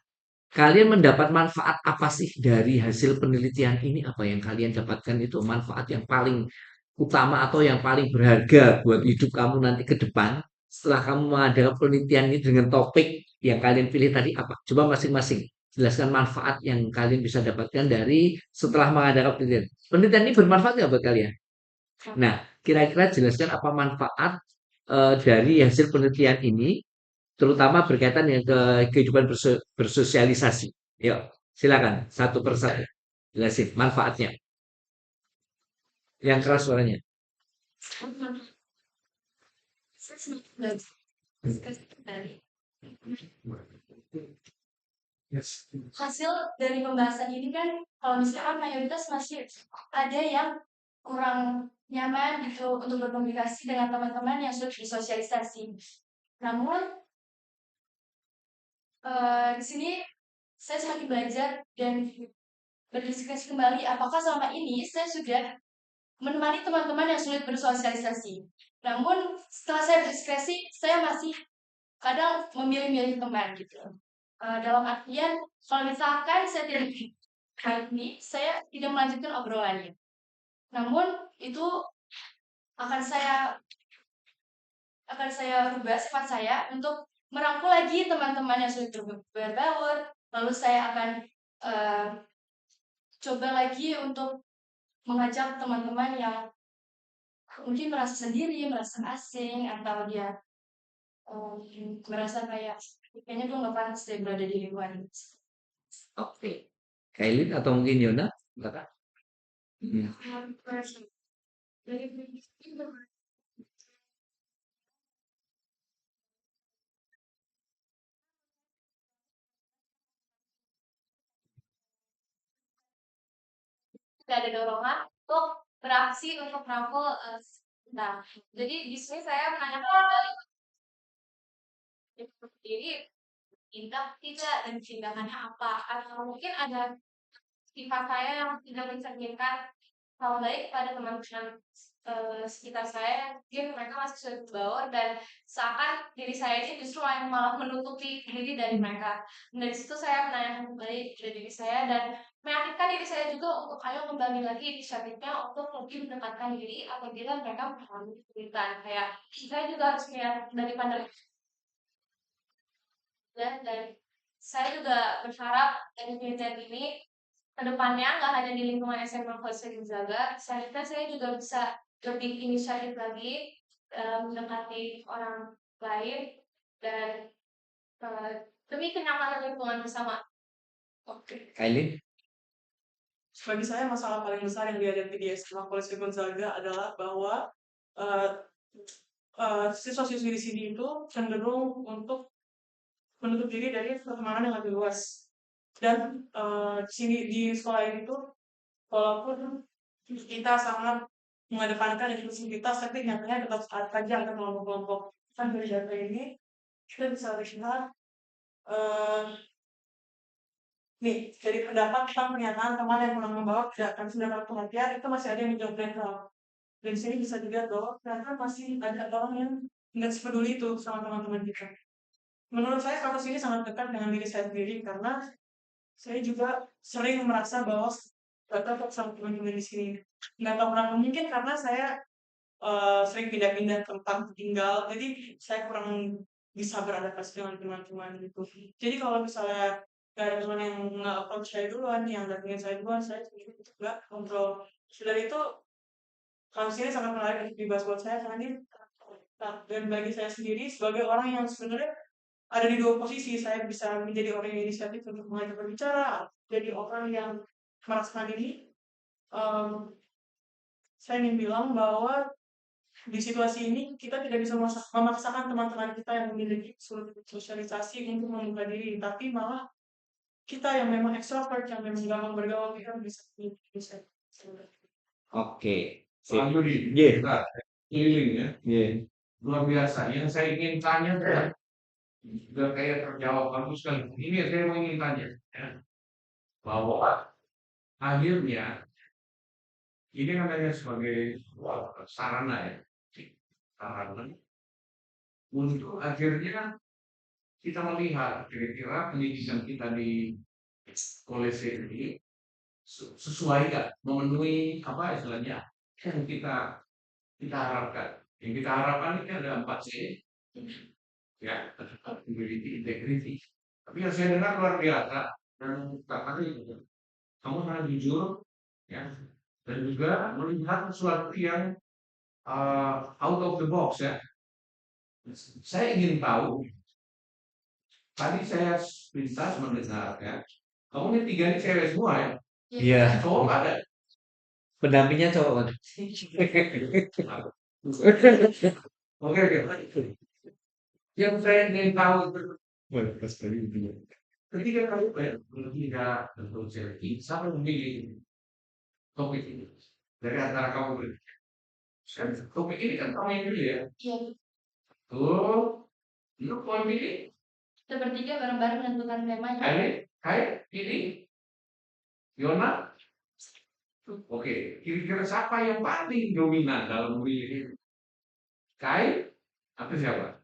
Speaker 5: kalian mendapat manfaat apa sih dari hasil penelitian ini? Apa yang kalian dapatkan itu manfaat yang paling utama atau yang paling berharga buat hidup kamu nanti ke depan setelah kamu mengadakan penelitian ini dengan topik yang kalian pilih tadi apa? Coba masing-masing jelaskan manfaat yang kalian bisa dapatkan dari setelah mengadakan penelitian. Penelitian ini bermanfaat nggak buat kalian? Nah, kira-kira jelaskan apa manfaat dari hasil penelitian ini terutama berkaitan dengan kehidupan bersosialisasi. Yuk, silakan satu persatu jelasin manfaatnya. Yang keras suaranya.
Speaker 1: Hasil dari pembahasan ini kan kalau misalkan mayoritas masih ada yang kurang nyaman gitu untuk berkomunikasi dengan teman-teman yang sudah bersosialisasi. Namun di sini saya semakin belajar dan berdiskusi kembali apakah selama ini saya sudah menemani teman-teman yang sulit bersosialisasi. Namun setelah saya berdiskusi, saya masih kadang memilih-milih teman gitu. Dalam artian kalau misalkan saya tidak kali ini, saya tidak melanjutkan obrolannya. Namun itu akan saya rubah sifat saya untuk merangkul lagi teman-teman yang sulit berbaur. Lalu saya akan coba lagi untuk mengajak teman-teman yang mungkin merasa sendiri, merasa asing, atau dia merasa kayak kayaknya gue nggak pantas deh berada di lingkungan ini.
Speaker 5: Oke. Kailin atau mungkin Yona? Silakan.
Speaker 3: tidak ada dorongan untuk beraksi untuk merangkul. Nah, jadi di sini saya menanyakan kembali diri tindak tidak dan tindakannya apa, atau mungkin ada sifat saya yang tidak mencerminkan hal baik pada teman-teman sekitar saya. Mungkin mereka masih sulit berbaur dan seakan diri saya ini justru yang malah menutupi diri dari mereka. Dan dari situ saya menanyakan kembali ke diri saya dan meyakinkan diri saya juga untuk ayo kembali lagi inisiatifnya untuk lebih mendekatkan diri apabila mereka mengalami kesulitan. Kayak saya juga harus melihat dari pandang dan saya juga berharap dari penelitian ini kedepannya nggak hanya di lingkungan SMA Polsek Gonzaga, selanjutnya saya juga bisa lebih inisiatif lagi dalam mendekati orang lain dan demi kenyamanan lingkungan bersama.
Speaker 5: Oke. Kailin?
Speaker 2: Bagi saya masalah paling besar yang dihadapi di SMA Polsek Gonzaga adalah bahwa siswa-siswi di sini itu cenderung untuk menutup diri dari pertemanan yang lebih luas. Dan di sini di sekolah ini tuh walaupun kita sangat mengedepankan inklusivitas, tapi nyatanya tetap saja ada kelompok-kelompok. Kan dari data ini kita bisa lihat nih dari pendapat tentang pernyataan teman yang kurang membawa akan mendapat perhatian itu masih ada yang menjawab netral. Dan sini bisa dilihat bahwa ternyata masih ada orang yang nggak sepeduli itu sama teman-teman kita. Menurut saya kasus ini sangat dekat dengan diri saya sendiri karena saya juga sering merasa bahwa gak cocok sama teman-teman di sini. Nggak tahu kenapa, mungkin karena saya sering pindah-pindah tempat tinggal, jadi saya kurang bisa beradaptasi dengan teman-teman gitu. Jadi kalau misalnya gak ada teman yang nge-approach saya duluan, yang datengin saya duluan, saya sendiri itu gak kontrol. Dari itu kasus ini sangat menarik untuk dibahas buat saya karena ini Nah, dan bagi saya sendiri sebagai orang yang sebenarnya ada di dua posisi, saya bisa menjadi orang yang inisiatif untuk mengajak berbicara, jadi orang yang merasakan ini. em, saya ingin bilang bahwa di situasi ini kita tidak bisa memaksakan teman-teman kita yang memiliki sosialisasi untuk membuka diri, tapi malah kita yang memang extrovert, yang memang gampang bergaul, kita bisa.
Speaker 5: Oke. Sip.
Speaker 6: Pak Yudi,
Speaker 5: Iya.
Speaker 6: nah, keliling ya,
Speaker 5: Iya.
Speaker 6: luar biasa. Yang saya ingin tanya sudah kayak terjawab bagus sekali. Ini saya mau ingin tanya ya, bahwa akhirnya ini kan hanya sebagai sarana ya, sarana untuk akhirnya kita melihat kira-kira pendidikan kita di kolese ini sesuai nggak, memenuhi apa istilahnya yang kita harapkan. Yang kita harapkan ini ada 4C, ya, humility, integrity. Tapi yang saya dengar luar biasa dan katanya itu, kamu sangat jujur, ya, dan juga melihat sesuatu yang out of the box ya. Saya ingin tahu, tadi saya pintas mendengar ya, kamu ini 3 ini cewek semua ya,
Speaker 5: Iya.
Speaker 6: cowok nggak ada.
Speaker 5: Pendampingnya cowok kan?
Speaker 6: Oke, yang saya ingin tahu itu
Speaker 4: Pas tadi itu.
Speaker 6: ketika kamu bertiga atau cewek, siapa yang memilih topik ini dari antara kamu bertiga? Topik ini kan kamu yang pilih ya.
Speaker 1: Iya,
Speaker 6: Tuh, lu mau pilih?
Speaker 1: kita bertiga bareng-bareng menentukan temanya.
Speaker 6: Kai, pilih. Yona, oke. Kira-kira siapa yang paling dominan dalam memilih ini? Kai atau siapa?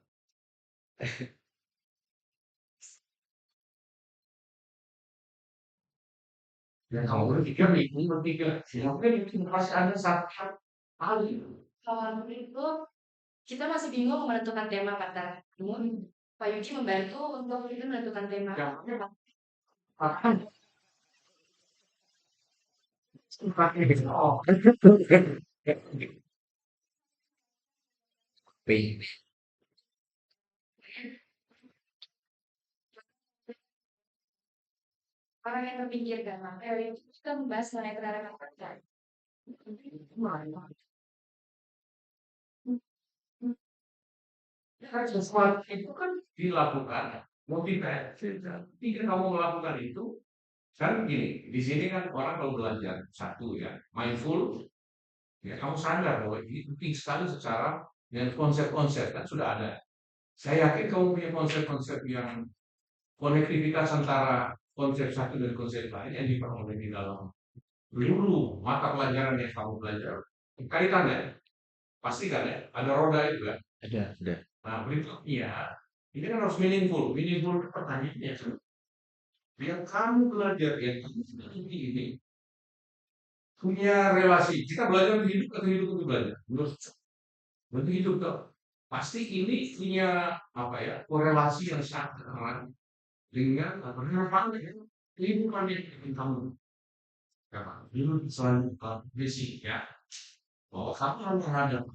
Speaker 6: Ya kamu bertiga, mungkin itu pasti ada satu hal itu.
Speaker 1: Kalau itu kita masih bingung menentukan tema kata. Namun Pak Yuji membantu untuk kita menentukan tema.
Speaker 6: Akan oh,
Speaker 5: P.
Speaker 1: Orang yang terpinggirkan. Maka kita membahas mengenai kendaraan kata.
Speaker 6: sesuatu itu kan dilakukan motivasi. Ketika kamu melakukan itu, kan gini, di sini kan orang kalau belajar satu ya, mindful, ya kamu sadar bahwa ini penting sekali secara dengan konsep-konsep kan sudah ada. Saya yakin kamu punya konsep-konsep yang konektivitas antara konsep satu dan konsep lain yang diperoleh di dalam seluruh mata pelajaran yang kamu belajar. Kaitannya, pasti kan ya, ada roda itu kan.
Speaker 5: Ada.
Speaker 6: Nah, berikutnya, ini kan harus meaningful. Meaningful pertanyaannya, yang kamu belajar, yang kamu ini punya relasi. Kita belajar untuk hidup atau hidup untuk belajar? Untuk hidup tuh. Pasti ini punya apa ya, korelasi yang sangat erat dengan relevan kehidupan yang kamu. Ya, dulu selain basic ya, bahwa kamu harus menghadapi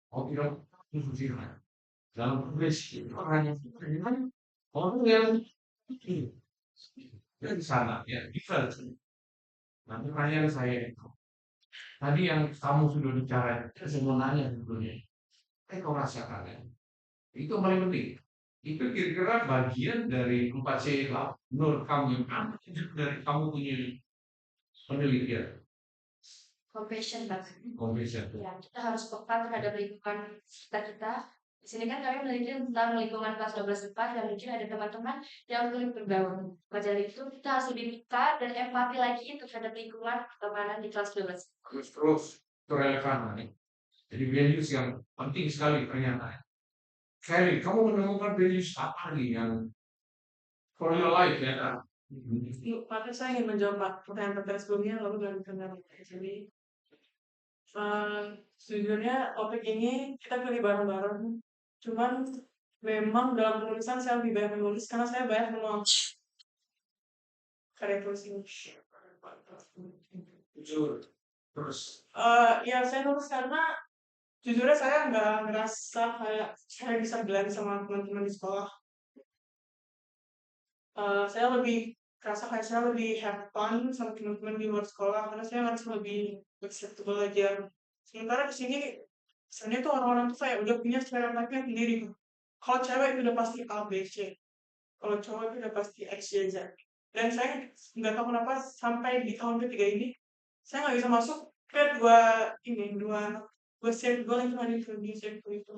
Speaker 6: objek dalam progresi itu hanya dengan orang yang dari sana ya bisa. Nah, pertanyaan saya itu tadi yang kamu sudah bicara, saya mau nanya sebetulnya, kau rasakan ya, itu paling penting. Itu kira-kira bagian dari 4C menurut kamu yang apa dari kamu punya penelitian?
Speaker 1: Compassion, Pak.
Speaker 6: Compassion.
Speaker 1: Ya, kita harus peka terhadap lingkungan kita. Di sini kan kami meneliti tentang lingkungan kelas 12 4 dan mungkin ada teman-teman yang sulit bergaul. Maka dari itu kita harus lebih peka dan empati lagi terhadap lingkungan pertemanan di kelas 12.
Speaker 6: Terus itu relevan nih. Jadi values yang penting sekali ternyata. Kelly, kamu menemukan values apa nih yang for your life ya?
Speaker 2: Maka saya ingin menjawab pertanyaan sebelumnya lalu lanjutkan. Jadi sejujurnya topik ini kita pilih bareng-bareng. Cuman memang dalam penulisan saya lebih banyak menulis karena saya banyak menuang karya tulis ini.
Speaker 6: Jujur. Terus
Speaker 2: Ya saya nulis karena Jujurnya saya nggak ngerasa kayak saya bisa blend sama teman-teman di sekolah. Saya lebih kerasa kayak saya lebih have fun sama teman-teman di luar sekolah karena saya harus lebih fleksibel aja. Sementara di sini kesannya tuh orang-orang tuh kayak udah punya stereotipnya sendiri tuh. Kalau cewek itu udah pasti A, B, C. Kalau cowok itu udah pasti X, Y, Z. Dan saya nggak tahu kenapa sampai di tahun ketiga ini saya nggak bisa masuk ke dua circle yang cuma di circle itu.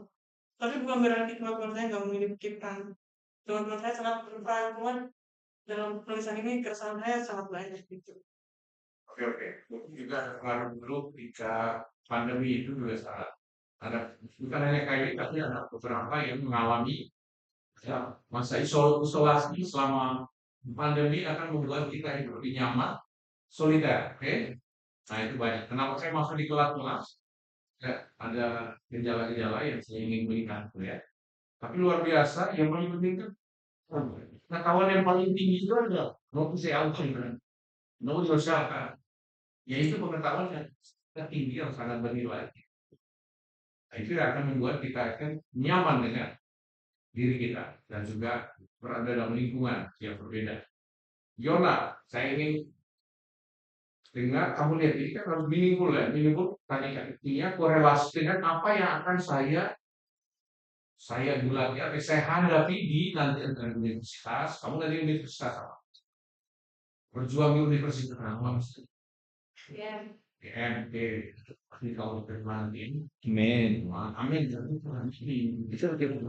Speaker 2: Tapi bukan berarti teman-teman saya nggak memikirkan. Teman-teman saya sangat berperan, cuman dalam penulisan ini keresahan saya sangat banyak gitu.
Speaker 6: Oke, oke. Mungkin juga ada pengaruh dulu ketika pandemi itu juga sangat ada, bukan hanya KIP tapi ada beberapa yang mengalami ya, masa isolasi selama pandemi akan membuat kita hidup lebih nyaman, soliter. Oke. Nah itu banyak. Kenapa saya masuk di kelas-kelas? Ya, ada gejala-gejala yang saya ingin berikan ya. Tapi luar biasa, yang paling penting kan pengetahuan yang paling tinggi itu adalah know yourself, know yourself kan. Yaitu pengetahuan yang tinggi yang sangat bernilai. Nah, itu yang akan membuat kita akan nyaman dengan diri kita dan juga berada dalam lingkungan yang berbeda. Yona, saya ingin dengar kamu lihat ini kan harus meaningful ya, meaningful tadi kan artinya korelasi dengan apa yang akan saya gulati atau saya hadapi di nanti universitas. Kamu nanti universitas apa? Berjuang di universitas apa?
Speaker 3: Ya.
Speaker 6: GMP, di kalau bermantin,
Speaker 5: Amin.
Speaker 6: amin. Itu lebih.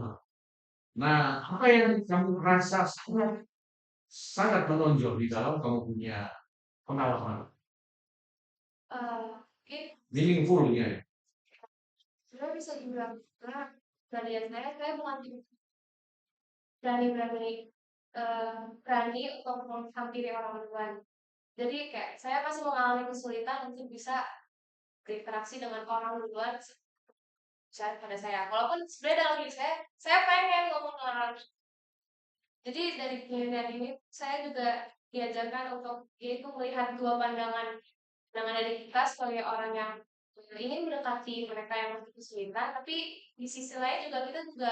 Speaker 6: Nah, apa yang kamu rasa sangat menonjol di dalam kamu punya pengalaman
Speaker 3: Mungkin
Speaker 6: meaningful ya?
Speaker 3: sebenarnya bisa dibilang karena dari saya bukan berani berani untuk menghampiri orang duluan. Jadi kayak saya masih mengalami kesulitan untuk bisa berinteraksi dengan orang duluan pada saya. Walaupun sebenarnya dalam diri saya pengen ngomong dengan orang. Jadi dari penelitian ini saya juga diajarkan untuk yaitu melihat dua pandangan dari kita sebagai orang yang ingin mendekati mereka yang masih kesulitan, tapi di sisi lain juga kita juga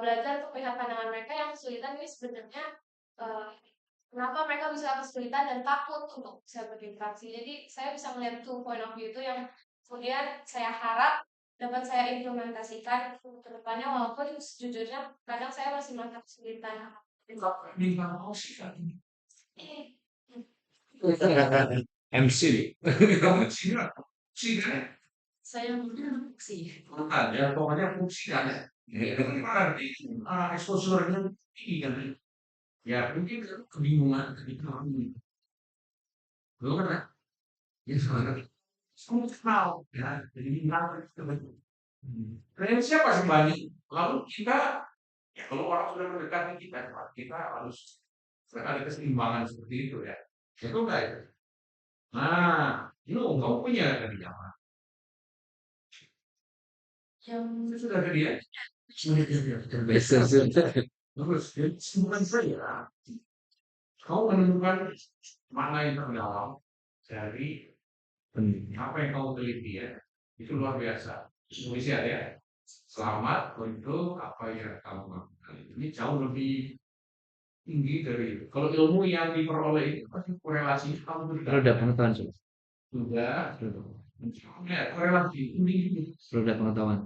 Speaker 3: belajar untuk melihat pandangan mereka yang kesulitan ini sebenarnya kenapa mereka bisa kesulitan dan takut untuk bisa berinteraksi. Jadi saya bisa melihat two point of view itu yang kemudian saya harap dapat saya implementasikan ke depannya walaupun sejujurnya kadang saya masih merasa kesulitan.
Speaker 6: Minta mau sih kan?
Speaker 5: MC.
Speaker 6: Kamu sih kan?
Speaker 1: Saya mungkin sih.
Speaker 6: Ya, pokoknya fungsi kan ya. Itu gimana nanti exposure-nya tinggi kan? Ya mungkin kebingungan ketika belum kan? Ya sebenarnya semua kenal ya. Jadi kenal kalian siapa sebenarnya? Lalu kita ya kalau orang sudah mendekati kita harus ada keseimbangan seperti itu ya. Itu enggak ya? Nah, kamu punya dari apa?
Speaker 1: Yang
Speaker 6: Sudah ada dia?
Speaker 5: Besar.
Speaker 6: Terus, simpan saya. Kau menemukan mana yang terdalam dari apa yang kau teliti ya. Itu luar biasa. Indonesia ya. Selamat untuk apa yang kamu lakukan. Ini jauh lebih tinggi dari itu. Kalau ilmu yang diperoleh itu pasti korelasinya kamu
Speaker 5: Kalau udah pengetahuan coba.
Speaker 6: sudah ya, korelasi ini.
Speaker 5: Kalau udah pengetahuan.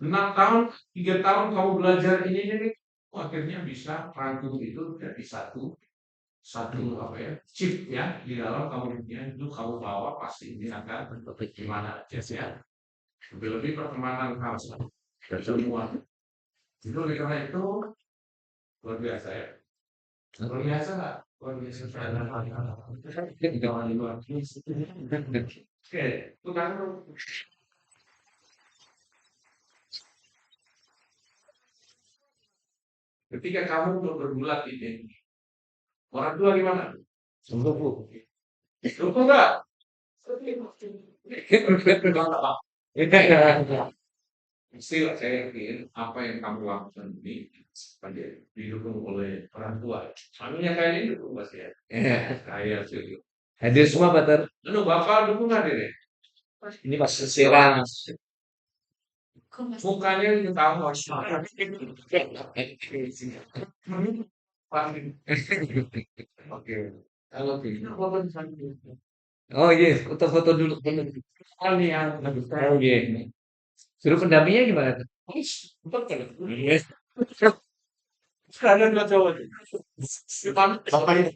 Speaker 6: 6 tahun, 3 tahun kamu belajar ini, akhirnya bisa rangkum itu jadi satu apa ya, chip ya di dalam kamu itu kamu bawa pasti ini akan gimana aja ya. Lebih-lebih pertemanan kamu semua. Itu oleh karena itu luar biasa ya. Luar biasa nggak? Luar biasa. Oke, itu kan ketika kamu bergulat ini, orang tua gimana? Dukung nggak? Istilah saya yakin apa yang kamu lakukan ini didukung oleh orang tua. Suaminya kayak ini dukung pasti ya. Saya setuju.
Speaker 5: Hadir semua Pak Ter.
Speaker 6: Lalu bapak dukung nggak deh?
Speaker 5: Ini Pak Sirang.
Speaker 6: Mukanya ketawa. Oke. Kalau gitu, apa
Speaker 5: Oh iya, foto-foto dulu.
Speaker 6: oh nih yang oh iya ini.
Speaker 5: Suruh pendampingnya gimana tuh?
Speaker 6: Betul.
Speaker 5: Iya.
Speaker 6: Sekarang nggak tahu. Depan bapak ini.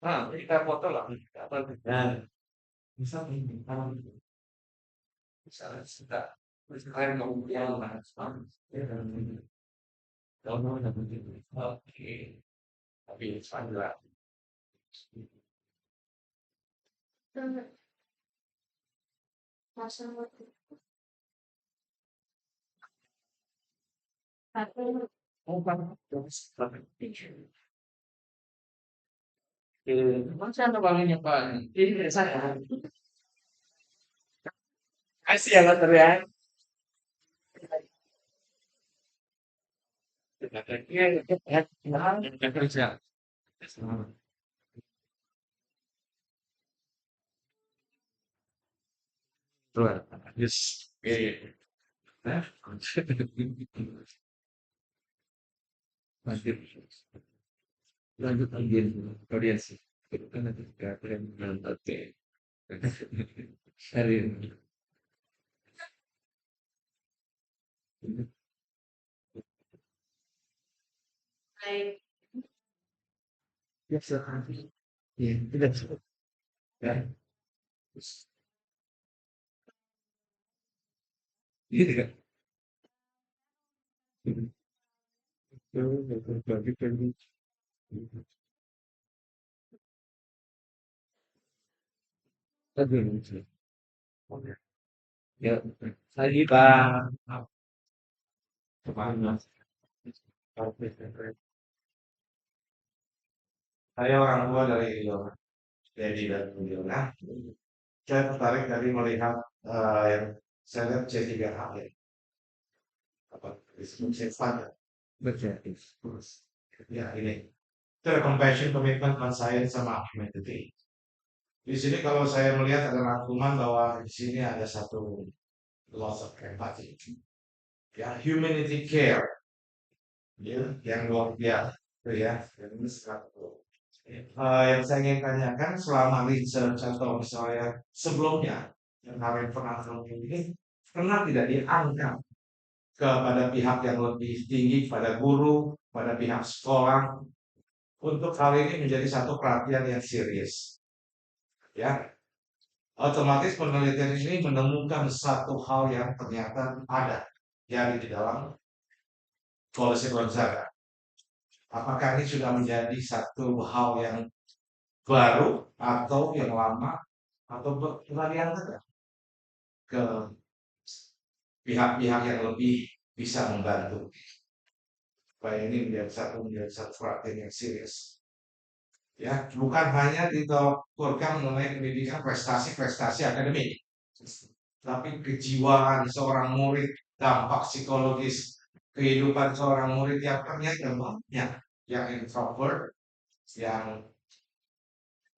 Speaker 6: Nah, kita foto lah. Apa nah, bisa ini. Bisa sudah. Sekarang kamu yang mana? Ya, kalau mau dapat itu. Oke. Tapi sangat. Oh, Pak. Macam mana palingnya Pak? Ini dari saya. Kasih ya Mas ya. Iya, ya, kerja. Keluar. Yes. Iya. Nah, Mantap. Lanjut audiens. Itu kan nanti kalian oke. Hari ini.
Speaker 1: Baik.
Speaker 5: Ya, silakan. Iya, tidak. Ya. Gitu kan? Bagi. Aduh. Ya, lagi Pak.
Speaker 7: Saya orang tua dari Dedi dan Yona. Saya tertarik dari melihat yang saya lihat C3H ya, apa disebut CFA ya.
Speaker 5: Berarti.
Speaker 7: Ya ini, itu ada compassion, commitment, science sama humanity. Di sini kalau saya melihat ada rangkuman bahwa di sini ada satu loss of empathy, ya humanity care, ya yang luar biasa, itu ya. Ini satu. Yang saya ingin tanyakan selama research atau misalnya sebelumnya yang kalian pernah temukan ini pernah tidak diangkat kepada pihak yang lebih tinggi, pada guru, pada pihak sekolah untuk hal ini menjadi satu perhatian yang serius, ya. Otomatis penelitian ini menemukan satu hal yang ternyata ada jadi di dalam polisi Gonzaga. Apakah ini sudah menjadi satu hal yang baru atau yang lama atau pernah diangkat ke pihak-pihak yang lebih bisa membantu supaya ini menjadi satu perhatian yang serius, ya bukan hanya ditokurkan mengenai pendidikan prestasi-prestasi akademik, tapi kejiwaan seorang murid, dampak psikologis kehidupan seorang murid yang ternyata banyak yang introvert, yang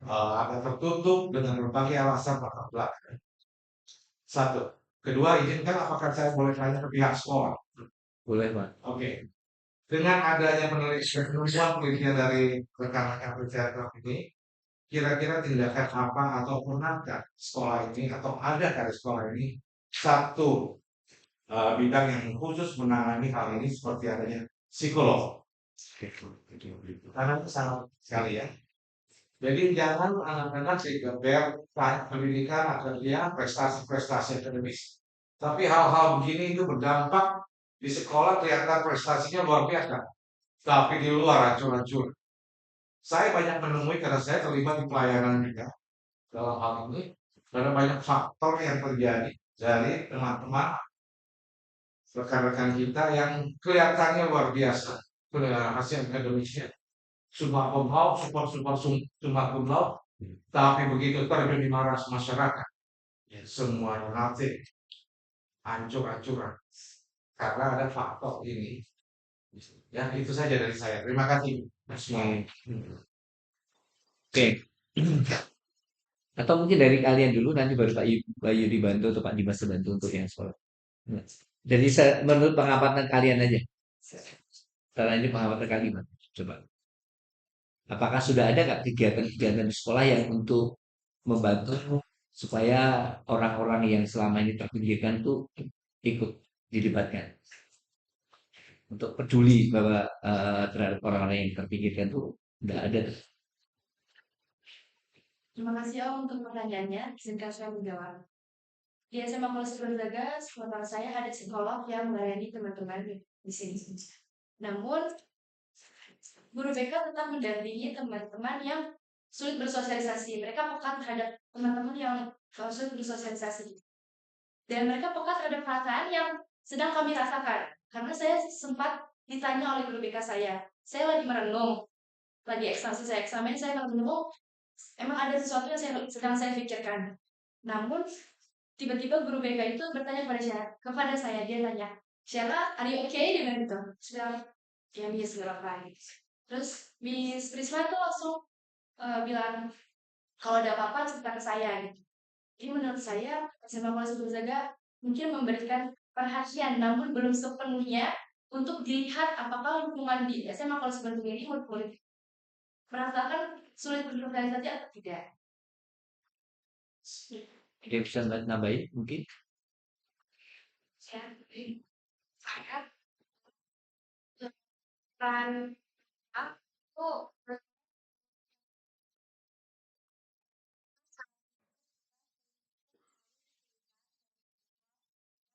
Speaker 7: agak tertutup dengan berbagai alasan latar belakang. Satu. Kedua, izinkan apakah saya boleh tanya ke pihak sekolah?
Speaker 5: Boleh, Pak.
Speaker 7: Oke. Dengan adanya penelitian dari rekan-rekan penelitian ini, kira-kira tindakan apa atau pernahkah sekolah ini atau ada dari sekolah ini satu bidang yang khusus menangani hal ini seperti adanya psikolog? Karena itu sangat sekali ya. Jadi jangan anak-anak sekedar pendidikan akademia prestasi-prestasi akademis. Tapi hal-hal begini itu berdampak di sekolah kelihatan prestasinya luar biasa. Tapi di luar hancur-hancur. Saya banyak menemui karena saya terlibat di pelayanan juga dalam hal ini. Karena banyak faktor yang terjadi dari teman-teman rekan-rekan kita yang kelihatannya luar biasa. Hasil akademisnya. Summa cum laude, summa cum laude, tapi begitu terjun di maras masyarakat, ya semua nanti hancur-hancuran karena ada faktor ini. Ya itu saja dari saya. Terima kasih.
Speaker 5: Oke. Atau mungkin dari kalian dulu nanti baru Pak Bayu dibantu atau Pak Dimas bantu untuk yang sekolah. Jadi menurut pengamatan kalian aja. Sekarang ini pengamatan kalian gimana? Coba. Apakah sudah ada nggak kegiatan-kegiatan di sekolah yang untuk membantu supaya orang-orang yang selama ini terpinggirkan tuh ikut dilibatkan untuk peduli bahwa terhadap orang-orang yang terpinggirkan tuh nggak ada tuh.
Speaker 1: Terima kasih Om untuk pertanyaannya. Izinkan saya menjawab. Di SMA Polres Gonzaga, sekolah saya ada psikolog yang melayani teman-teman di sini. Namun, guru BK tetap mendampingi teman-teman yang sulit bersosialisasi. Mereka peka terhadap teman-teman yang sulit bersosialisasi. Dan mereka peka terhadap perasaan yang sedang kami rasakan. Karena saya sempat ditanya oleh guru BK saya lagi merenung, lagi selesai eksamen, saya merenung, emang ada sesuatu yang sedang saya pikirkan. Namun, tiba-tiba guru BK itu bertanya kepada saya, dia tanya, Sheila, are you okay? Dia bilang gitu. Sedang, ya Miss, gak apa-apa. Terus Miss Prisma tuh langsung bilang, kalau ada apa-apa cerita ke saya gitu. Jadi menurut saya, SMA Polres Gonzaga mungkin memberikan perhatian, namun belum sepenuhnya untuk dilihat apakah lingkungan di SMA Polres Gonzaga ini murid-murid merasakan sulit bersosialisasi atau tidak.
Speaker 5: Dia bisa nambahin mungkin?
Speaker 3: Saya kan aku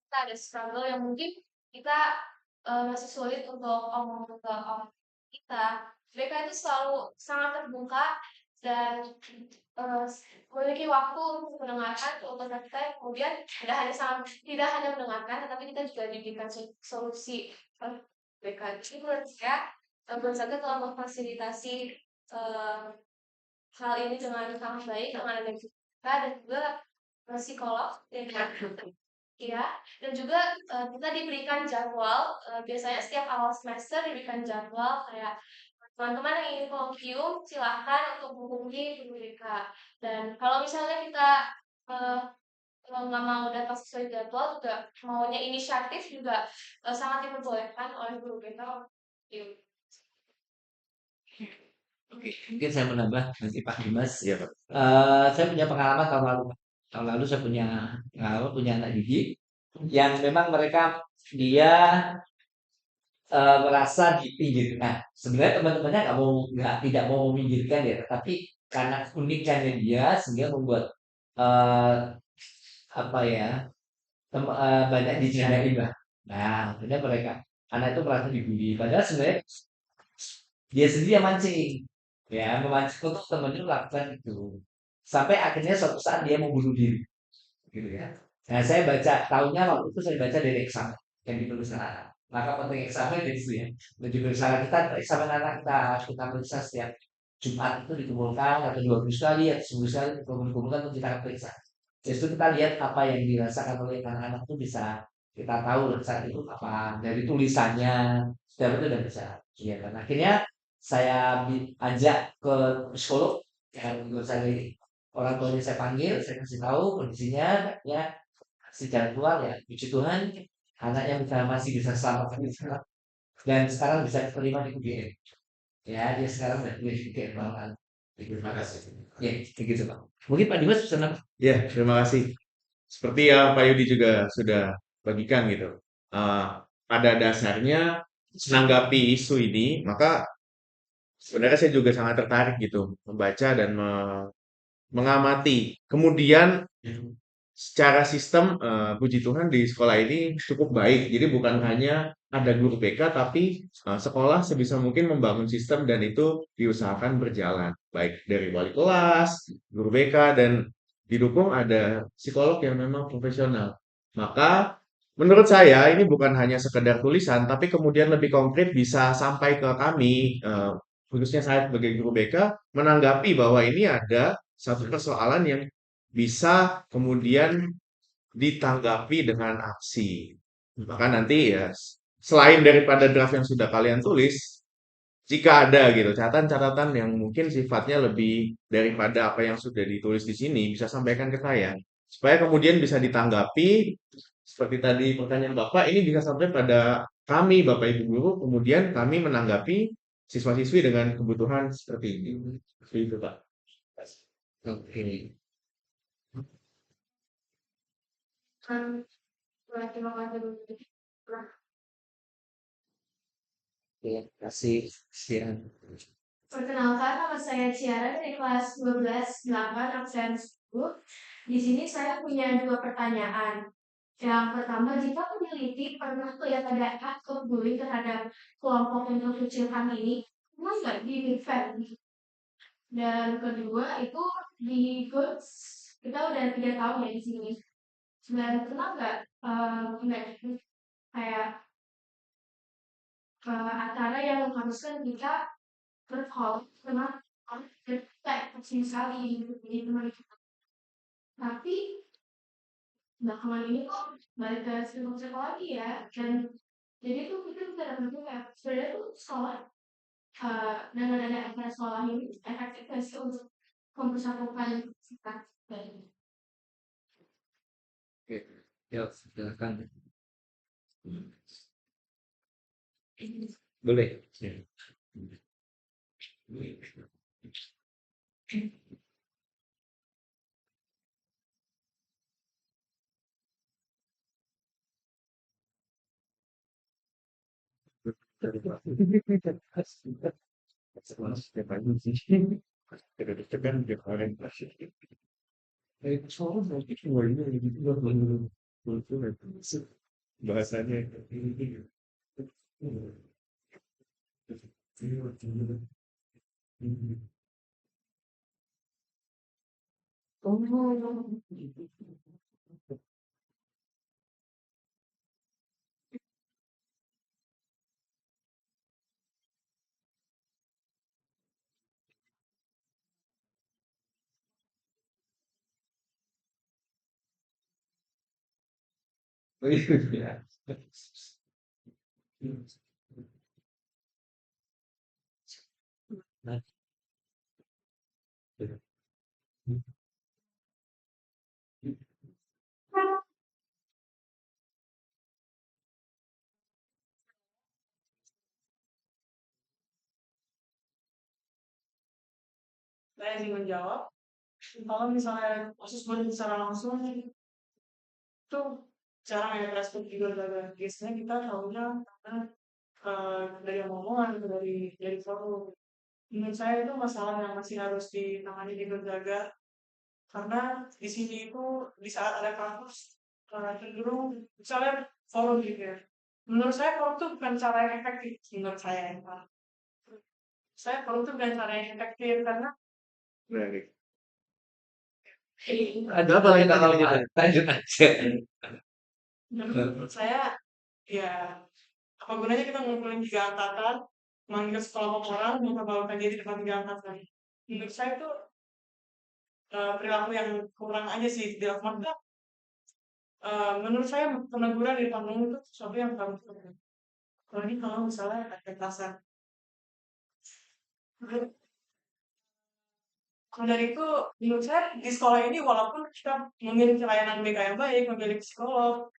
Speaker 3: kita ada struggle yang mungkin kita masih sulit untuk omong ke orang kita. Mereka itu selalu sangat terbuka dan memiliki waktu untuk mendengarkan untuk kita, kemudian tidak hanya mendengarkan, tetapi kita juga diberikan solusi mereka. Jadi menurut saya Gonzaga telah memfasilitasi hal ini dengan sangat baik dengan ada kita dan juga psikolog ya, dan juga kita diberikan jadwal, biasanya setiap awal semester diberikan jadwal kayak teman-teman yang ingin volunteer silahkan untuk menghubungi guru BK. Dan kalau misalnya kita kalau nggak mau datang sesuai jadwal juga maunya inisiatif juga sangat diperbolehkan oleh guru BK.
Speaker 5: Oke, mungkin saya menambah nanti Pak Dimas.
Speaker 4: Iya, Pak.
Speaker 5: Saya punya pengalaman tahun lalu. Tahun lalu saya punya pengalaman punya anak didik yang memang mereka dia merasa dipinggirkan. Sebenarnya teman-temannya tidak mau meminggirkan ya, tapi karena unikannya dia sehingga membuat apa ya banyak dicandai lah. Nah, akhirnya mereka anak itu merasa dibully. Padahal sebenarnya dia sendiri yang mancing, ya memancing untuk temannya melakukan itu. Sampai akhirnya suatu saat dia mau bunuh diri, gitu ya. Nah, saya baca tahunnya waktu itu saya baca dari eksamen yang ditulis anak. Maka penting eksamen dari situ ya. Dan juga kita eksamen anak kita periksa setiap Jumat itu dikumpulkan atau 2 minggu sekali atau seminggu sekali dikumpulkan untuk kita periksa. Jadi itu kita lihat apa yang dirasakan oleh anak-anak itu bisa kita tahu saat itu apa dari tulisannya setiap itu udah bisa. Ya, dan akhirnya saya ajak ke psikolog yang menurut saya orang tuanya saya panggil, saya kasih tahu kondisinya, ya secara keluar ya puji Tuhan anaknya masih bisa selamat dan sekarang bisa diterima di UGM. Ya dia sekarang udah kuliah di UGM malahan.
Speaker 7: Terima kasih.
Speaker 5: Ya begitu Pak. Mungkin Pak Dimas bisa nambah.
Speaker 4: Ya, terima kasih. Seperti yang Pak Yudi juga sudah bagikan gitu. Pada dasarnya menanggapi isu ini, maka sebenarnya saya juga sangat tertarik gitu membaca dan mengamati. Kemudian secara sistem puji Tuhan di sekolah ini cukup baik. Jadi bukan hanya ada guru BK tapi sekolah sebisa mungkin membangun sistem dan itu diusahakan berjalan. Baik dari wali kelas, guru BK dan didukung ada psikolog yang memang profesional. Maka menurut saya ini bukan hanya sekedar tulisan tapi kemudian lebih konkret bisa sampai ke kami khususnya saya sebagai guru BK menanggapi bahwa ini ada satu persoalan yang bisa kemudian ditanggapi dengan aksi. Maka nanti ya selain daripada draft yang sudah kalian tulis, jika ada gitu catatan-catatan yang mungkin sifatnya lebih daripada apa yang sudah ditulis di sini bisa sampaikan ke saya supaya kemudian bisa ditanggapi seperti tadi pertanyaan Bapak, ini bisa sampai pada kami, Bapak Ibu guru, kemudian kami menanggapi siswa-siswi dengan kebutuhan seperti ini. Seperti itu, Pak.
Speaker 5: Oke.
Speaker 3: Terima kasih.
Speaker 5: Terima kasih, Sian.
Speaker 3: Perkenalkan, nama saya Ciara dari kelas 12-8 absen 10. Di sini saya punya 2 pertanyaan. Yang pertama, jika peneliti pernah lihat ada aktor bullying terhadap kelompok yang terkecilkan ini, pernah nggak di-defend? Dan kedua, itu di GOATS, kita udah 3 tahun ya di sini. Dan pernah nggak kayak acara yang mengharuskan kita bercall karena kayak kecil sekali di teman kita. Tapi belakangan ini kok balik ke sekolah lagi ya, dan jadi tuh kita bisa dapat juga sebenarnya tuh sekolah dengan ada acara sekolah ini efektif nggak sih untuk mempersatukan kita.
Speaker 5: Oke. Ya, silakan. Boleh. Ya.
Speaker 4: Bahasanya.
Speaker 5: Oh, iya. Nah,
Speaker 2: Saya ingin menjawab, kalau misalnya kasus bullying secara langsung itu jarang ya respect juga dari biasanya kita tahunya karena dari omongan atau dari forum. Menurut saya itu masalah yang masih harus ditangani di Gonzaga karena di sini itu di saat ada kampus cenderung misalnya forum gitu ya. Menurut saya forum itu bukan cara yang efektif menurut saya ya, Pak. Saya forum itu bukan cara yang efektif karena
Speaker 4: Baik.
Speaker 5: ada apa lagi lanjut aja.
Speaker 2: menurut saya ya apa gunanya kita ngumpulin 3 angkatan manggil sekelompok orang memperbalukan diri di depan 3 angkatan. Menurut saya itu perilaku yang kurang aja sih dilakukan. Menurut saya peneguran di depan umum itu sesuatu yang harus dilakukan. Apalagi kalau misalnya ada kekerasan. Kalau dari itu, menurut saya di sekolah ini walaupun kita memiliki layanan BK yang baik, memiliki psikolog,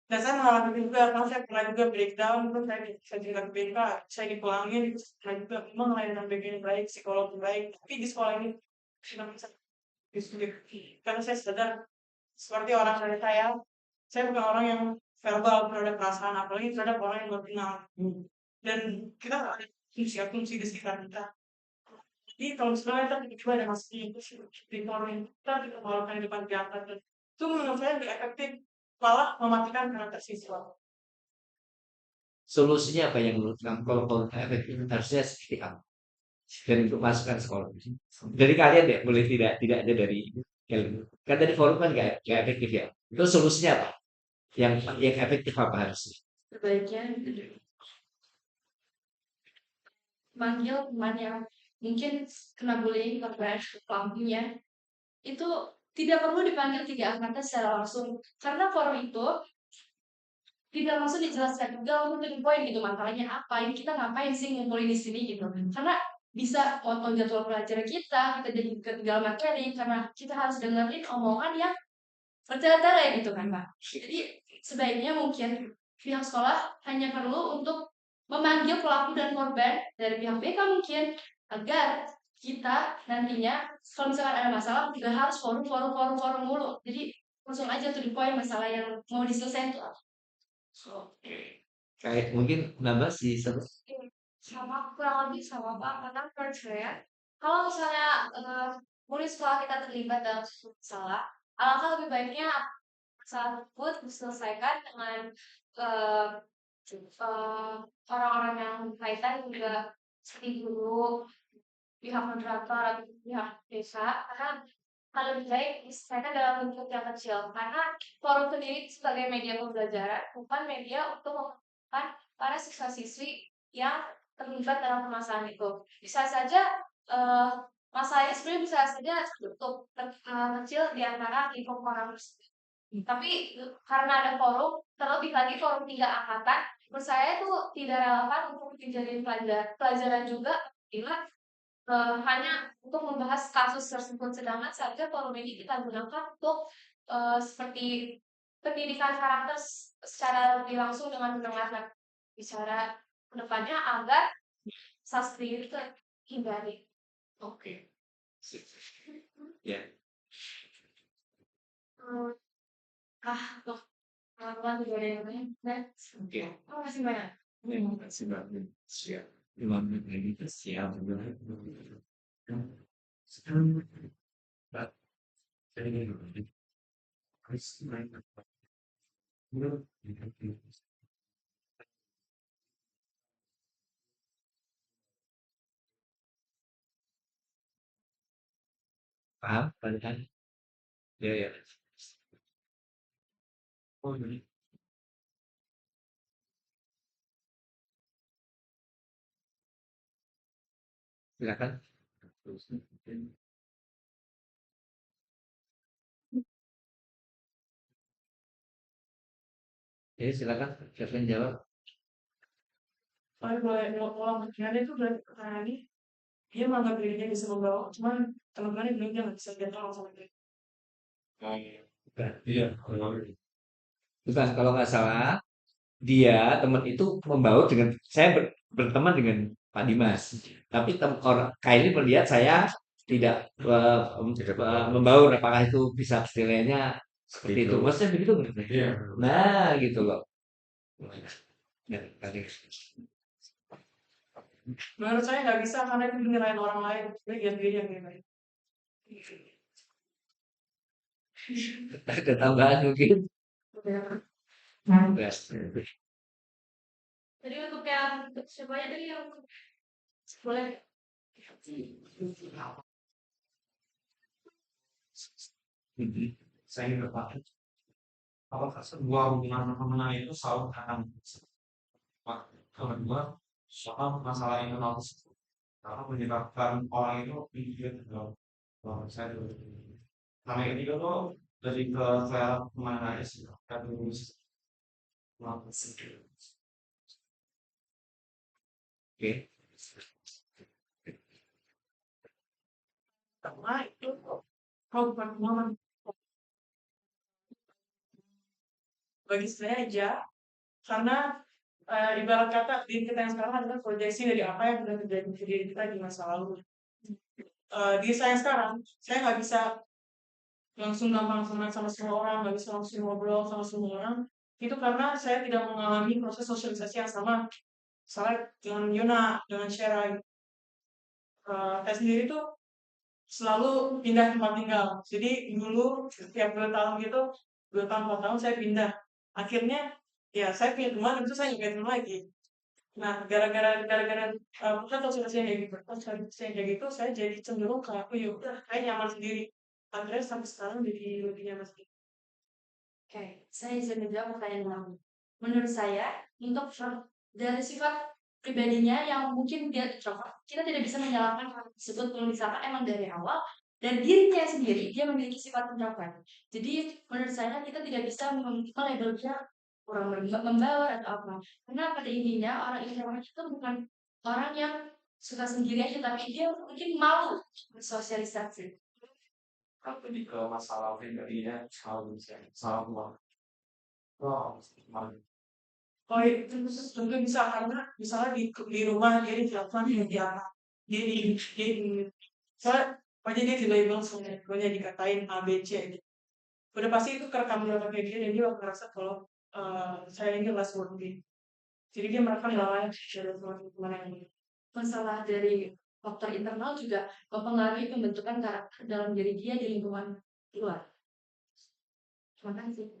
Speaker 2: dan saya mengalami juga, karena saya pernah juga breakdown, terus saya juga ke BK, saya dipulangin, itu pernah juga memang layanan BK yang baik, psikolog yang baik, tapi di sekolah ini sudah bisa disulit. Karena saya sadar, seperti orang dari saya bukan orang yang verbal terhadap perasaan, apalagi terhadap orang yang baru kenal. Dan kita nggak ada fungsi di sekitar kita. Jadi kalau misalnya kita tiba-tiba ada masalah itu di forum kita melakukan di depan diangkat dan itu menurut saya lebih efektif malah mematikan karakter siswa.
Speaker 5: Solusinya apa yang menurut kamu kalau efektif harusnya seperti apa? Dan untuk masukan sekolah. Dari kalian deh, boleh tidak ada dari kalian. Kan tadi forum kan nggak efektif ya. Itu solusinya apa? Yang efektif apa harusnya?
Speaker 1: Sebaiknya manggil teman yang mungkin kena bullying karena pelakunya itu tidak perlu dipanggil 3 angkatan secara langsung karena forum itu tidak langsung dijelaskan juga untuk the point gitu masalahnya apa ini kita ngapain sih ngumpulin di sini gitu karena bisa potong jadwal pelajaran kita jadi ketinggalan materi karena kita harus dengerin omongan yang bertele-tele gitu kan, Pak. Jadi sebaiknya mungkin pihak sekolah hanya perlu untuk memanggil pelaku dan korban dari pihak BK mungkin agar kita nantinya kalau misalkan ada masalah tidak harus forum mulu. Jadi langsung aja to the point masalah yang mau diselesaikan itu apa.
Speaker 5: Kayak mungkin nambah sih satu.
Speaker 3: Sama kurang lebih sama Pak, karena menurut saya kalau misalnya murid sekolah kita terlibat dalam suatu masalah, alangkah lebih baiknya masalah tersebut diselesaikan dengan eh, orang-orang yang berkaitan juga seperti guru, pihak moderator, atau pihak desa, karena hal lebih baik diselesaikan dalam bentuk yang kecil. Karena forum sendiri sebagai media pembelajaran, bukan media untuk mempertemukan para siswa-siswi yang terlibat dalam permasalahan itu. Bisa saja masalahnya sebenarnya bisa saja tertutup kecil di antara lingkup orang tersebut. Tapi karena ada forum, terlebih lagi forum 3 angkatan, menurut saya itu tidak relevan untuk dijadiin pelajaran juga bila hanya untuk membahas kasus tersebut. Sedangkan saja forum ini kita gunakan untuk seperti pendidikan karakter secara lebih langsung dengan mendengar bicara kedepannya agar sastra itu terhindari.
Speaker 5: Oke. Ya.
Speaker 3: Tuh, teman-teman juga ada yang lain.
Speaker 5: Oke.
Speaker 3: Oh, masih banyak.
Speaker 5: Terima kasih banyak. Siap. 5 menit lagi kita siap. Paham? Paham? Ya, ya. Oh, ini. Silakan. Ya, silakan. Siapa yang jawab?
Speaker 2: Tapi boleh ulang pertanyaannya itu berarti pertanyaan ini dia menganggap dirinya bisa membawa, cuman teman-temannya bilang dia nggak bisa, dia tolong sama dia.
Speaker 5: Bukan.
Speaker 7: Iya.
Speaker 5: Bukan, kalau nggak salah, dia teman itu membaur dengan saya berteman dengan Pak Dimas. Tapi orang Kylie melihat saya tidak membaur, apakah itu bisa istilahnya seperti itu. Maksudnya begitu nggak?
Speaker 7: Iya.
Speaker 5: Nah, gitu loh. Ya, tadi.
Speaker 2: Menurut saya nggak bisa karena itu dinilai orang lain, jadi dia sendiri yang nilai.
Speaker 5: Ada tambahan mungkin. Ya.
Speaker 1: Jadi untuk yang semuanya tadi yang boleh
Speaker 7: Saya ingin bertanya, apakah sebuah hubungan pertemanan itu selalu akan kedua soal masalah internal tersebut karena menyebabkan orang itu pikir saya dulu. Nah, yang ketiga tuh dari ke selera kemana aja sih? Kan
Speaker 5: Oke.
Speaker 2: Karena itu kalau bukan pengalaman bagi saya aja, karena ibarat kata diri kita yang sekarang adalah proyeksi dari apa yang sudah terjadi di diri kita di masa lalu. Diri saya sekarang, saya nggak bisa langsung gampang senang sama semua orang, nggak bisa langsung ngobrol sama semua orang. Itu karena saya tidak mengalami proses sosialisasi yang sama. Misalnya dengan Yuna, dengan Shera, saya sendiri tuh selalu pindah tempat tinggal. Jadi dulu setiap 2 tahun gitu, 2 tahun 4 tahun saya pindah. Akhirnya ya saya punya teman, itu saya nggak punya teman lagi. Nah, gara-gara pusat sosialisasi yang kayak gitu, sosialisasi yang kayak gitu, saya jadi cenderung kayak, oh ya udah, kayak nyaman sendiri. Akhirnya sampai sekarang jadi lebih nyaman sendiri.
Speaker 1: Oke, saya izin menjawab pertanyaan kamu. Menurut saya, untuk dari sifat pribadinya yang mungkin dia introvert, kita tidak bisa menyalahkan hal tersebut kalau misalkan emang dari awal dan dirinya sendiri dia memiliki sifat introvert. Jadi menurut saya kita tidak bisa melabel dia orang membaur atau apa. Karena pada intinya orang introvert itu bukan orang yang suka sendiri aja, tapi dia mungkin malu bersosialisasi.
Speaker 6: lebih ke masalah pribadinya, masalah uang. Oh, gimana?
Speaker 2: Oh, itu tentu bisa karena misalnya di rumah dia ditelepon dia misalnya pokoknya dia di label sama pokoknya dikatain A B C gitu. Udah pasti itu kerekam di otaknya dia dan dia bakal ngerasa kalau saya ini less worthy. Jadi dia merekam lawannya dari teman-teman yang ini.
Speaker 1: Masalah dari faktor internal juga mempengaruhi pembentukan karakter dalam diri dia di lingkungan luar. Terima kasih.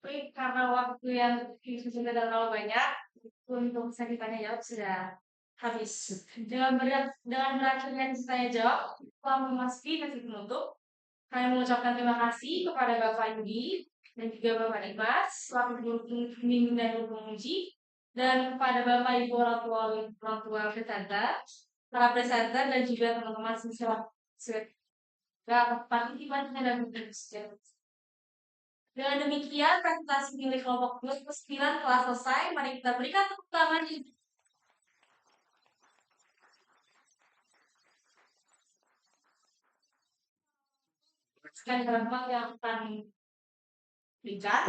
Speaker 1: Tapi karena waktu yang sudah terlalu banyak, untuk bisa ditanya jawab sudah habis. Dengan berakhirnya tanya jawab, telah memasuki sesi penutup. Kami mengucapkan terima kasih kepada Bapak Yudi dan juga Bapak Dimas selaku pembimbing dan guru penguji, dan kepada Bapak Ibu orang tua presenter, para presenter dan juga teman-teman siswa partisipan dan penguji. Dengan demikian, presentasi milik kelompok 9 telah selesai. Mari kita berikan tepuk tangan. Sekian teman-teman yang akan berikan.